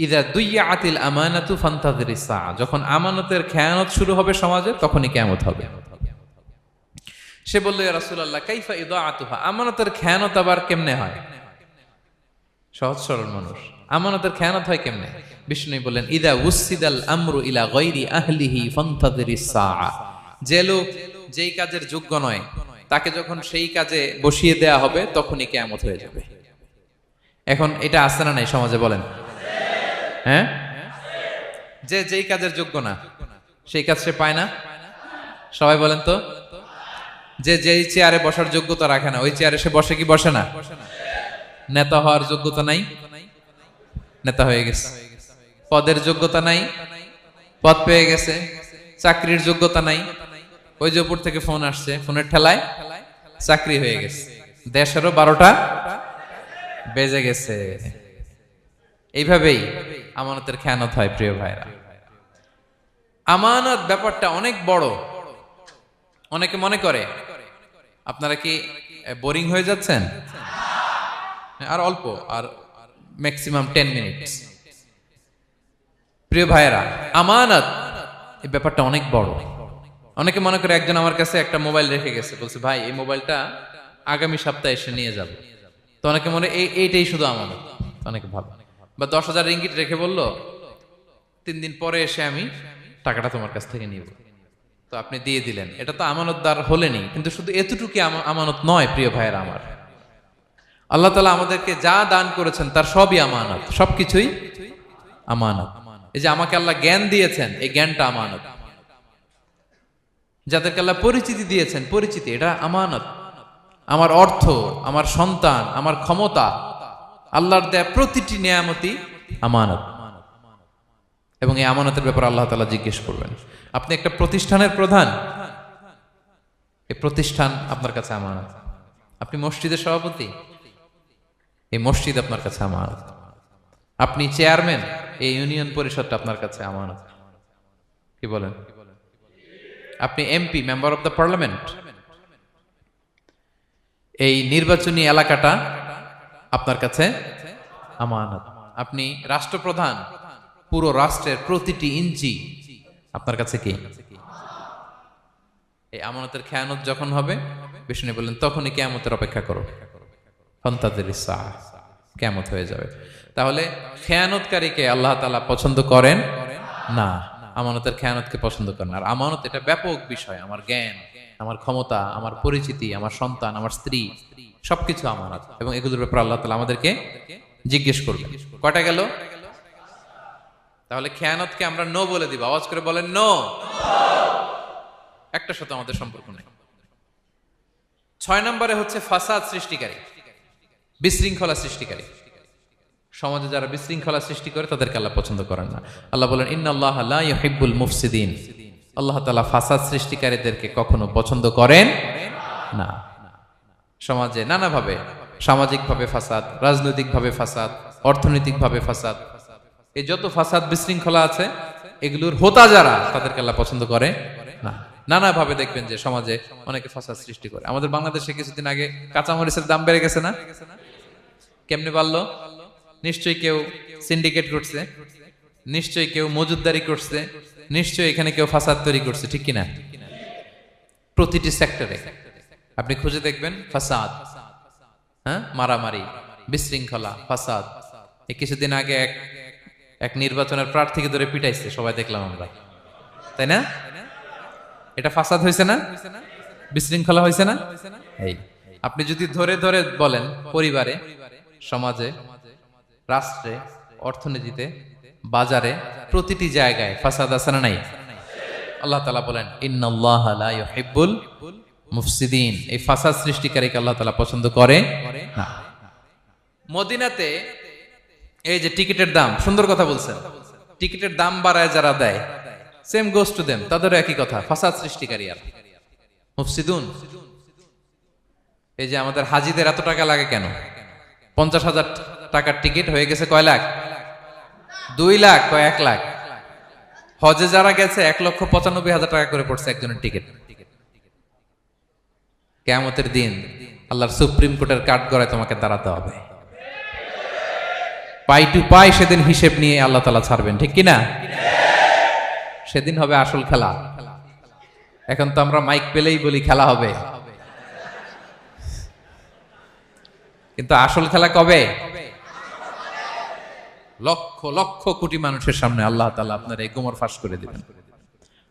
ইযা দুইয়াতিল আমানাতু ফান্তাযিরিস সাআ, যখন আমানতের খেয়ানত শুরু হবে সমাজে, তখনই কিয়ামত হবে। সে বলল, ইয়া রাসূলুল্লাহ, কাইফা ইদাআতুহা, আমানতের খেয়ানত আবার কেমনে হয়? সহজ সরল মানুষ, আমানতের খেয়ানত হয় কেমনে? বিষ্ণু বললেন, ইদা উসিদাল আমরু ইলা গায়রি আহলিহি ফান্তাযিরিস সাআ, যে লোক যেই কাজের যোগ্য নয় তাকে যখন সেই কাজে বসিয়ে দেয়া হবে, তখনই কিয়ামত হয়ে যাবে। এখন এটা আছে না নাই সমাজে? বলেন। হ্যাঁ, যে যেই কাজের যোগ্য না সেই কাজ সে পায় না। সবাই বলেন তো, যে যেই চেয়ারে বসার যোগ্যতা রাখে না, ওই চেয়ারে সে বসে কি বসে না? নেতা হওয়ার যোগ্যতা নাই, নেতা হয়ে গেছে। পদের যোগ্যতা নাই, পদ পেয়ে গেছে। চাকরির যোগ্যতা নাই, ওই যে উপর থেকে ফোন আসছে, ফোনের ঠেলায় চাকরি হয়ে গেছে। দেশেরও 12টা বেজে গেছে। এইভাবেই আমানতের খেয়ানত হয়। প্রিয় ভাইরা, আমানত ব্যাপারটা অনেক বড়। অনেকে মনে করে, আপনারা কি বোরিং হয়ে যাচ্ছেন? আর অল্প, আর ম্যাক্সিমাম 10 মিনিট। প্রিয় ভাইরা, আমানত এই ব্যাপারটা অনেক বড়। অনেকে মনে করে, একজন আমার কাছে একটা মোবাইল রেখে গেছে, বলছে, ভাই এই মোবাইলটা আগামী সপ্তাহে এসে নিয়ে যাব। তো অনেকে মনে এইটাই শুধু আমানত, অনেকে ভাবে। বা 10,000 রিঙ্গিট রেখে বলল, 3 দিন পরে এসে আমি টাকাটা তোমার কাছ থেকে নিব। তো আপনি দিয়ে দিলেন, এটা তো আমানতদার হলেনি। কিন্তু শুধু এতটুকু আমানত নয় প্রিয় ভাইয়েরা আমার। আল্লাহ তাআলা আমাদেরকে যা দান করেছেন তার সবই আমানত, সবকিছুই আমানত। এই যে আমাকে আল্লাহ জ্ঞান দিয়েছেন, এই জ্ঞানটা আমানত। যাদেরকে আল্লাহ পরিচিতি দিয়েছেন, পরিচিতি এটা আমানত। আমার অর্থ, আমার সন্তান, আমার ক্ষমতা, আল্লাহর দেয়া প্রতিটি নিয়ামতি আমানত। এবং এই আমানতের ব্যাপারে আল্লাহ তাআলা জিজ্ঞেস করবেন। আপনি একটা প্রতিষ্ঠানের প্রধান, এই প্রতিষ্ঠান আপনার কাছে আমানত। আপনি মসজিদের সভাপতি, এই মসজিদ আপনার কাছে আমানত। আপনি চেয়ারম্যান, এই ইউনিয়ন পরিষদটা আপনার কাছে আমানত। কি বলেন? আপনি MP, member of the parliament, এই নির্বাচনী এলাকাটা আপনার কাছে আমানত। আপনি রাষ্ট্রপ্রধান, পুরো রাষ্ট্রের প্রতিটি ইঞ্চি আপনার কাছে কি? এই আমানতের খেয়ানত যখন হবে, বিষ্ণু বললেন তখনই কিয়ামতের অপেক্ষা করো, ফান্তাযিরিস সাআহ, কিয়ামত হয়ে যাবে। তাহলে খেয়ানতকারীকে আল্লাহ তাআলা পছন্দ করেন না, আমানতের খেয়ানতকে পছন্দ করেন। আর আমানত এটা ব্যাপক বিষয়। আমার জ্ঞান, আমার ক্ষমতা, আমার পরিচিতি, আমার সন্তান, আমার স্ত্রী, সবকিছু আমানত। এবং এগুলোর ব্যাপারে আল্লাহ তাআলা আমাদেরকে জিজ্ঞেস করবেন। কয়টা গেল? তাহলে খেয়ানতকে আমরা নো বলে দিব। আওয়াজ করে বলেন নো। একটা সাথে আমাদের সম্পর্ক নেই। 6 নম্বরে হচ্ছে ফাসাদ সৃষ্টিকারী, বিশৃঙ্খলা সৃষ্টিকারী। সমাজে যারা বিশৃঙ্খলা সৃষ্টি করে তাদেরকে আল্লাহ পছন্দ করেন না। আল্লাহ বলেন ইন্নাল্লাহা লা ইউহিব্বুল মুফসিদিন। আল্লাহ তাআলা ফাসাদ সৃষ্টিকারীদেরকে কখনো পছন্দ করেন না। সমাজে নানাভাবে, সামাজিকভাবে ফাসাদ, রাজনৈতিকভাবে ফাসাদ, অর্থনৈতিকভাবে ফাসাদ, এই যত ফাসাদ বিশৃঙ্খলা আছে এগুলোর হোতা যারা, তাদেরকে আল্লাহ পছন্দ করে না। নানাভাবে দেখবেন যে সমাজে অনেকে ফাসাদ সৃষ্টি করে। আমাদের বাংলাদেশে কিছুদিন আগে কাঁচামরিচের দাম বেড়ে গেছে না? কেমনে বাড়লো? নিশ্চয়ই কেউ সিন্ডিকেট করছে, নিশ্চয়ই কেউ মজুদদারি করছে, নিশ্চয়ই এখানে কেউ ফাসাদ তৈরি করছে, ঠিক কিনা? প্রতিটি সেক্টরে আপনি খুঁজে দেখবেন ফাসাদ, হ্যাঁ, মারামারি, বিশৃঙ্খলা, ফাসাদ। এই কিছুদিন আগে এক নির্বাচনের প্রার্থীকে ধরে পিটাইছে, সবাই দেখলাম আমরা, তাই না? এটা ফাসাদ হয়েছে না? বিশৃঙ্খলা হয়েছে না? এই আপনি যদি ধরে ধরে বলেন, পরিবারে, সমাজে, রাষ্ট্রে, অর্থনীতিতে, বাজারে, প্রতিটি জায়গায় ফাসাদ আছে না নাই? আল্লাহ তাআলা বলেন ইন্নাল্লাহা লা ইউহিব্বুল মুফসিদিন। এই ফাসাদ সৃষ্টিকারীকে আল্লাহ তাআলা পছন্দ করে না। মদিনাতে এই যে টিকিটের দাম, সুন্দর কথা বলছেন, টিকিটের দাম বাড়ায় যারা দেয়, সেম গোস টু দেম, তাদেরও একই কথা, ফাসাদ সৃষ্টিকারী আর মুফসিদুন। এই যে আমাদের হাজিদের এত টাকা লাগে কেন? 50,000 টাকার টিকিট হয়ে গেছে কয় লাখ? 2 লাখ, কয় 1 লাখ। হজে যারা গেছে 1,95,000 টাকা করে পড়ছে একজনের টিকিট। কিয়ামতের দিন আল্লাহর সুপ্রিম কোর্টের কাঠগড়ায় তোমাকে দাঁড়াতে হবে, পাই টু পাই সেদিন হিসেব নিয়ে আল্লাহ তাআলা ছাড়বেন, ঠিক কিনা? সেদিন হবে আসল খেলা। এখন তো আমরা মাইক পেলেই বলি খেলা হবে, কিন্তু আসল খেলা কবে? লক্ষ লক্ষ কোটি মানুষের সামনে আল্লাহ তাআলা আপনার এই গোমর ফাঁস করে দিবেন।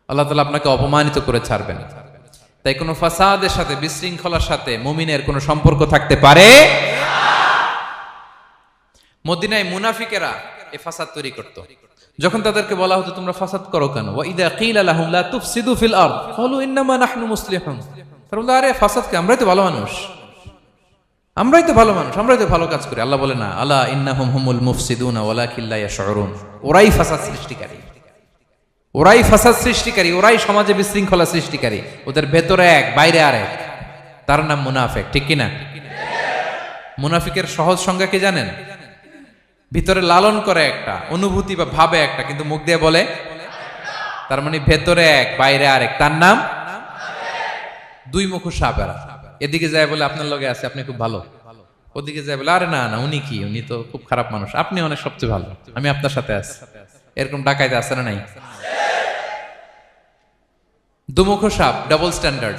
আল্লাহ তাআলা আপনাকে অপমানিত করে ছাড়বেন। তাই কোনো ফাসাদের সাথে, বিশৃঙ্খলার সাথে মুমিনের কোনো সম্পর্ক থাকতে পারে না। মদিনায় মুনাফিকেরা এই ফাসাদ তৈরি করত। যখন তাদেরকে বলা হতো তোমরা ফাসাদ করো কেন, ওয়া ইযা কিলা লাহুম লা তুফসিদু ফিল আরদ ক্বালু ইন্নামা নাহনু মুসলিহুন। তারা বলতো আরে ফাসাদ কে, আমরাই তো ভালো মানুষ, আমরাই তো ভালো মানুষ, আমরাই তো ভালো কাজ করি। আল্লাহ বলে না, আলা ইন্নাহুম হুমুল মুফসিদুনা ওয়ালাকিন লা ইয়াশউরুন। ওরাই ফাসাদ সৃষ্টিকারী, ওরাই ফাসাদ সৃষ্টিকারী, ওরাই সমাজে বিশৃঙ্খলা সৃষ্টিকারী। ওদের ভেতরে এক, বাইরে আরেক, তার নাম মুনাফিক, ঠিক কিনা? মুনাফিকের সহজ সংজ্ঞা কি জানেন? ভিতরে লালন করে একটা, অনুভূতি বা ভাবে একটা, কিন্তু মুখ দিয়ে বলে, তার মানে ভেতরে এক, বাইরে আরেক, তার নাম দুই মুখ সাপেরা। এদিকে যায় বলে আপনার লগে আছে, আপনি খুব ভালো, ওদিকে যায় বলে আরে না না, উনি কি, উনি তো খুব খারাপ মানুষ, আপনি অনেক সবচেয়ে ভালো, আমি আপনার সাথে আছি। এরকম ডাকাইতে আছে না নাই? দুমুখ সাপ, ডাবল স্ট্যান্ডার্ড,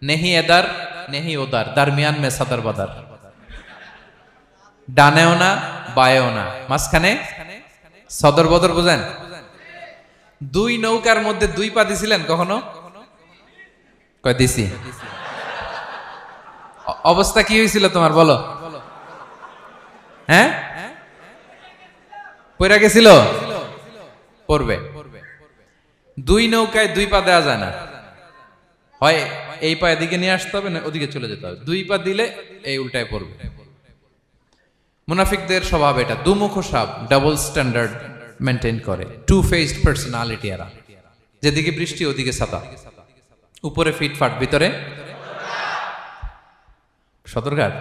নেহি এদার নেহি ওদার, দারমিয়ান মে সাদার বাদার, ডানেও না বায়েও না, মাঝখানে সদর বদর। বুঝেন? দুই নৌকার মধ্যে 2 পা দিছিলেন কখনো? কয় দিছি। অবস্থা কি হয়েছিল তোমার বলো? হ্যাঁ, পয়রা গেছিল? পড়বে। দুই নৌকায় দুই পা দেওয়া যায় না, হয় এই পা এদিকে নিয়ে আসতে হবে না ওদিকে চলে যেতে হবে, দুই পা দিলে এই উল্টায় পড়বে। মুনাফিকদের স্বভাব এটা, দুমুখ সাপ, ডাবল স্ট্যান্ডার্ড মেনটেন করে, টু ফেসড পার্সোনালিটি এরা, যেদিকে বৃষ্টি ওদিকে ছাতা, উপরে ফিটফাট ভিতরে সদরঘাট।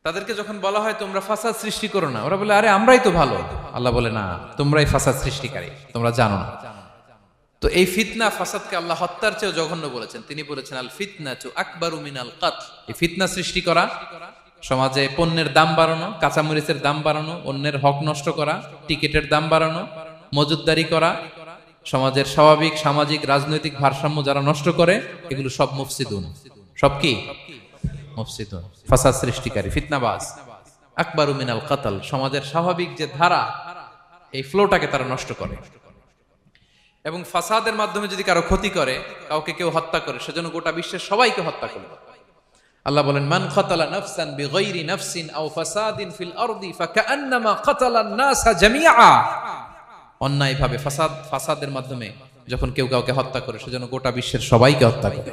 তাদেরকে যখন বলা হয় তোমরা ফাসাদ সৃষ্টি করো না, ওরা বলে আরে আমরাই তো ভালো। আল্লাহ বলে না, তোমরাই ফাসাদ সৃষ্টিকারী, তোমরা জানো না। তো এই ফিতনা ফাসাদকে আল্লাহ হত্যার চেয়েও জঘন্য বলেছেন। তিনি বলেছেন আল ফিতনাতু আকবারু মিনাল কতল। এই ফিতনা সৃষ্টি করা, সমাজে পণ্যের দাম বাড়ানো, কাঁচামরিচের দাম বাড়ানো, অন্যের হক নষ্ট করা, টিকিটের দাম বাড়ানো, মজুদদারি করা, সমাজের স্বাভাবিক সামাজিক রাজনৈতিক ভারসাম্য যারা নষ্ট করে, এগুলো সব মুফসিদুন। সব কি? মুফসিদুন, ফাসাদ সৃষ্টিকারী, ফিতনাবাজ। আকবারু মিনাল কতল, সমাজের স্বাভাবিক যে ধারা, এই ফ্লোটাকে তারা নষ্ট করে। এবং ফাসাদের মাধ্যমে যদি কারো ক্ষতি করে, কাউকে কেউ হত্যা করে, সেজন্য গোটা বিশ্বের সবাইকে হত্যা করে। আল্লাহ বলেন মান কাতালা নাফসান বিগাইরি নাফসিন আও ফাসাদিন ফিল আরদি ফাকান্নামা কাতালান নাসা জামিআ। অন্যায়ভাবে ফাসাদের মাধ্যমে যখন কেউ কাউকে হত্যা করে, সেজন্য গোটা বিশ্বের সবাইকে হত্যা করে।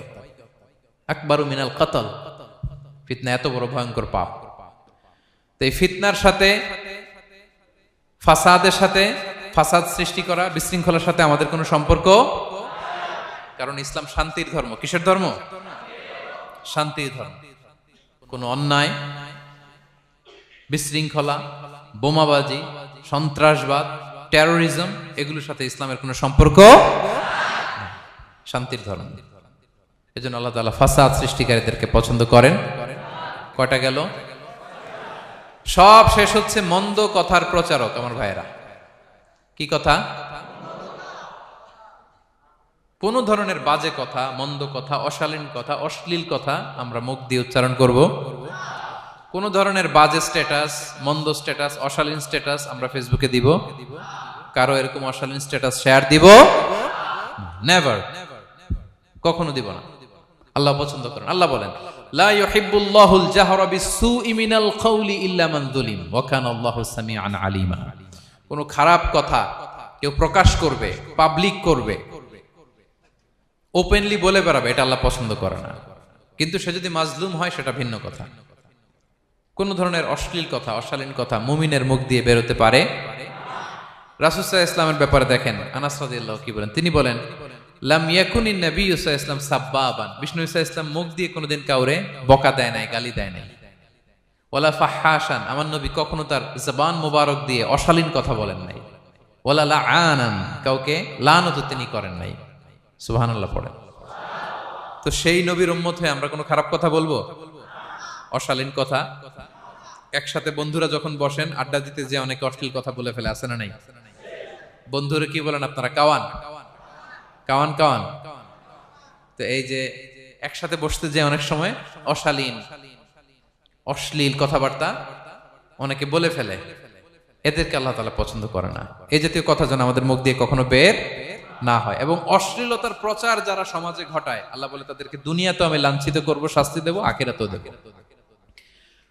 আকবারু মিনাল কতল, ফিতনা এত বড় ভয়ঙ্কর পাপ। তো এই ফিতনার সাথে, ফাসাদের সাথে, ফাসাদ সৃষ্টি করা, বিশৃঙ্খলার সাথে আমাদের কোনো সম্পর্ক, কারণ ইসলাম শান্তির ধর্ম। কিসের ধর্ম? শান্তির ধর্ম। কোনো অন্যায়, বিশৃঙ্খলা, বোমাবাজি, সন্ত্রাসবাদ, টেরোরিজম, এগুলোর সাথে ইসলামের কোনো সম্পর্ক, শান্তির ধর্ম। এজন্য আল্লাহ তাআলা ফাসাদ সৃষ্টিকারীদেরকে পছন্দ করেন। কয়টা গেল? সব শেষ হচ্ছে মন্দ কথার প্রচারক। আমার ভাইয়েরা, কি কথা? কোন ধরনের বাজে কথা, মন্দ কথা, অশালীন কথা, অশ্লীল কথা আমরা মুখ দিয়ে উচ্চারণ করব। কোন ধরনের বাজে স্ট্যাটাস, মন্দ স্ট্যাটাস, অশালীন স্ট্যাটাস আমরা ফেসবুকে দিব? কারো এরকম অশালীন স্ট্যাটাস শেয়ার দিব? নেভার, কখনো দিব না। আল্লাহ পছন্দ করেন। আল্লাহ বলেন লা ইউহিব্বুল্লাহুল জাহরা বিসসুই মিনাল কওলি ইল্লা মান যুলিম ওয়া কানা আল্লাহু সামিআন আলিমা। কোন খারাপ কথা কেউ প্রকাশ করবে, পাবলিক করবে, ওপেনলি বলে বেড়াবে, এটা আল্লাহ পছন্দ করে না। কিন্তু সে যদি মাজলুম হয় সেটা ভিন্ন কথা। কোন ধরনের অশ্লীল কথা, অশালীন কথা মুমিনের মুখ দিয়ে বেরোতে পারে। রাসূল সাল্লাল্লাহু আলাইহি ওয়াসাল্লামের ব্যাপারে দেখেন, আনাস রাদিয়াল্লাহু কি বলেন, তিনি বলেন লাম ইয়াকুনিন নাবিয়্যু সাল্লাল্লাহু আলাইহি ওয়াসাল্লাম সাব্বাবান। বিষ্ণু সাল্লাল্লাহু আলাইহি ওয়াসাল্লাম মুখ দিয়ে কোনোদিন কাউরে বকা দেয় নাই, গালি দেয় নাই। ওয়ালা ফাহাশান, আমার নবী কখনো তার জবান মোবারক দিয়ে অশালীন কথা বলেন নাই। ওয়ালা লাআনান, কাউকে লানত তিনি করেন নাই। সুবহানাল্লাহ পড়েন। তো সেই নবীর উম্মত হয়ে আমরা কোনো খারাপ কথা বলবো? অশালীন কথা? একসাথে বন্ধুরা যখন বসেন আড্ডা দিতে, যে অনেকে অশ্লীল কথা বলে ফেলে, আছে না নাই? বন্ধুরা কি বলেন আপনারা? Cowan Cowan Cowan. তো এই যে একসাথে বসতে যে অনেক সময় অশালীন, অশ্লীল কথাবার্তা অনেকে বলে ফেলে, এদেরকে আল্লাহ তাআলা পছন্দ করে না। এই জাতীয় কথা যেন আমাদের মুখ দিয়ে কখনো বের না হয়। এবং অশ্লীলতার প্রচার যারা সমাজে ঘটায়, আল্লাহ বলে তাদেরকে দুনিয়াতেও আমি লাঞ্ছিত করব, শাস্তি দেব, আখিরাতেও দেব।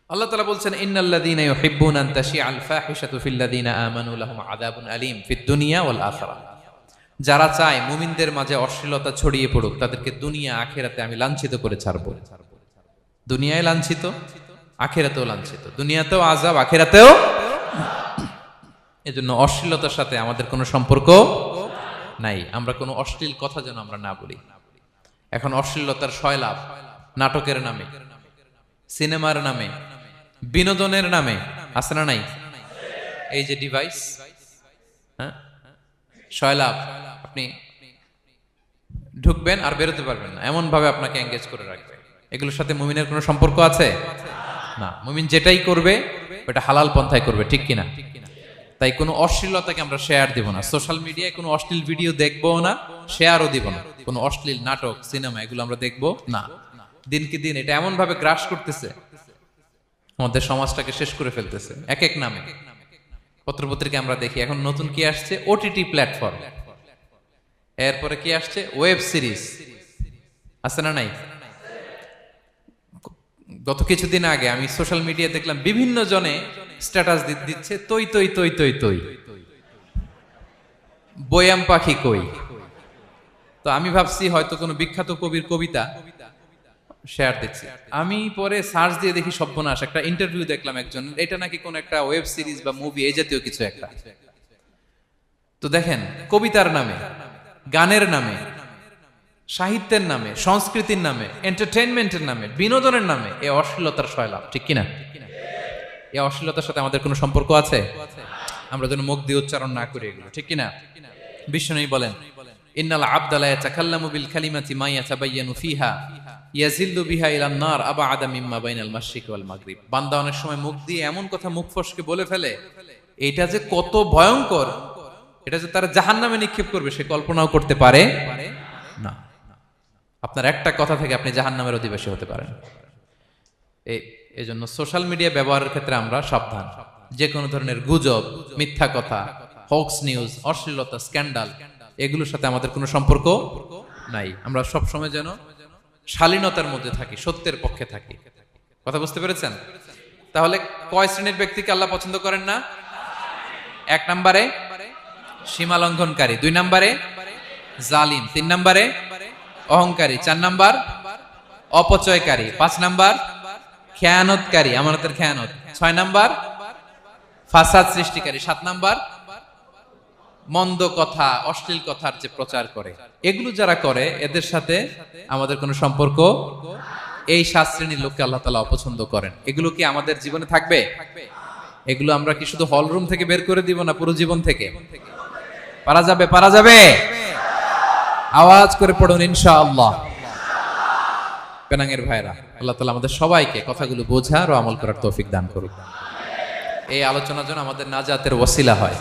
আল্লাহ তাআলা বলছেন ইন্নাল্লাযীনা ইউহিব্বুনা আন তাশিআল ফাহিশাতু ফিল্লাযীনা আমানু লাহুম আযাবুন আলীম ফিদ দুনিয়া ওয়াল আখিরাহ। যারা চায় মুমিনদের মাঝে অশ্লীলতা ছড়িয়ে পড়ুক, তাদেরকে দুনিয়া আখিরাতে আমি লাঞ্ছিত করে ছাড়ব। দুনিয়ায় লাঞ্ছিত, আখিরাতেও লাঞ্ছিত। দুনিয়াতেও আযাব, আখিরাতেও। এজন্য অশ্লীলতার সাথে আমাদের কোনো সম্পর্ক নাই। আমরা কোনো অশ্লীল কথা যেন আমরা না বলি। এখন অশ্লীলতার সয়লাভ, নাটকের নামে, সিনেমার নামে, বিনোদনের নামে, আছে না নাই? এই যে ডিভাইস, হ্যাঁ, সয়লাভ, আপনি ঢুকবেন আর বেরোতে পারবেন না, এমন ভাবে আপনাকে এঙ্গেজ করে রাখবে। এগুলোর সাথে মুমিনের কোনো সম্পর্ক আছে না। মুমিন যেটাই করবে ওটা হালাল পন্থায় করবে, ঠিক কিনা? তাই কোনো অশ্লীলতাকে আমরা শেয়ার দিব না। সোশ্যাল মিডিয়ায় কোনো অশ্লীল ভিডিও দেখবো না, শেয়ারও দিব না। কোনো অশ্লীল নাটক, সিনেমা এগুলো আমরা দেখবো না। দিনকে দিন এটা এমন ভাবে গ্রাস করতেছে, আমাদের সমাজটাকে শেষ করে ফেলতেছে এক এক নামে। পত্রপত্রিকা আমরা দেখি এখন নতুন কি আসছে, ওটিটি প্ল্যাটফর্ম। এরপরে কি আসছে, ওয়েব সিরিজ, আছে না নাই? গত কিছুদিন আগে আমি সোশ্যাল মিডিয়া দেখলাম বিভিন্ন জনে স্ট্যাটাস দিচ্ছে তৈ তৈ তৈ তৈ তৈ, বয়াম পাখি কই। তো আমি ভাবছি হয়তো কোনো বিখ্যাত কবির কবিতা শেয়ার দিচ্ছি। আমি পরে সার্চ দিয়ে দেখি সর্বনাশ, একটা ইন্টারভিউ দেখলাম একজন, এটা নাকি কোন একটা ওয়েব সিরিজ বা মুভি এই জাতীয় কিছু একটা। তো দেখেন, কবিতার নামে, গানের নামে, সাহিত্যের নামে, সংস্কৃতির নামে, এন্টারটেইনমেন্টের নামে, বিনোদনের নামে এই অশ্লীলতার সয়লাভ, ঠিক কিনা? এই অশ্লীলতার সাথে আমাদের কোনো সম্পর্ক আছে? আমরা যেন মুখ দিয়ে উচ্চারণ না করি এগুলো, ঠিক কিনা? বিষ্ণু বলেন, ইন্নাল আবদা লা ইয়াতাকাল্লামু বিল কালিমাতি মা ইয়াতাবায়ানু ফিহা ইয়াজিল্লু বিহা ইলান নার আবআদা মিম্মা বাইনাল মাশরিক ওয়াল মাগরিব। বান্দা অনেক সময় মুখ দিয়ে এমন কথা মুখ ফসকে বলে ফেলে, এটা যে কত ভয়ঙ্কর, এটা যে তারা জাহান্নামে নিক্ষেপ করবে সে কল্পনাও করতে পারে না। আপনার একটা কথা থেকে আপনি জাহান্নামের অধিবাসী হতে পারেন। এই জন্য সোশ্যাল মিডিয়া ব্যবহারের ক্ষেত্রে আমরা সাবধান। যে কোনো ধরনের গুজব, মিথ্যা কথা, হক্স নিউজ, অশ্লীলতা, স্ক্যান্ডাল, এগুলোর সাথে আমাদের কোনো সম্পর্ক নাই। আমরা সব সময় যেন শালীনতার মধ্যে থাকি, সত্যের পক্ষে থাকি। কথা বুঝতে পেরেছেন? তাহলে কয় শ্রেণীর ব্যক্তিকে আল্লাহ পছন্দ করেন না? 1 নম্বরে সীমা লঙ্ঘনকারী, 2 নম্বরে জালিম, 3 নম্বরে অহংকারী, 4 নম্বর অপচয়কারী, 5 নম্বর খেয়ানতকারী, আমানতের খেয়ানত, 6 নম্বর ফাসাদ সৃষ্টিকারী, 7 নম্বর মন্দ কথা, অশ্লীল কথার যে প্রচার করে। এগুলো যারা করে এদের সাথে আমাদের কোনো সম্পর্ক, এই 7 শ্রেণীর লোককে আল্লাহ তাআলা অপছন্দ করেন। এগুলো কি আমাদের জীবনে থাকবে? এগুলো আমরা কি শুধু হল রুম থেকে বের করে দিব না পুরো জীবন থেকে? পারা যাবে? পারা যাবে? আওয়াজ করে পড়ুন ইনশাআল্লাহ। পেনাঙ্গের ভাইরা, আল্লাহ তাআলা আমাদের সবাইকে কথাগুলো বোঝার ও আমল করার তৌফিক দান করুন। এই আলোচনা যেন আমাদের নাজাতের ওসিলা হয়।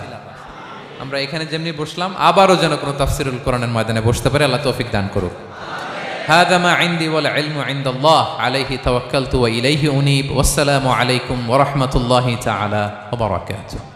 আমরা এখানে যেমনি বসলাম, আবারও যেন কোনো তাফসিরুল কোরআনের ময়দানে বসতে পারে, আল্লাহ তৌফিক দান করুন। হাযা মা ইনদি ওয়াল ইলমু ইনদাল্লাহ আলাইহি তাওয়াক্কালতু ওয়া ইলাইহি উনীব। ওয়াসসালামু আলাইকুম ওয়া রাহমাতুল্লাহি তাআলা ওয়া বারাকাতুহু।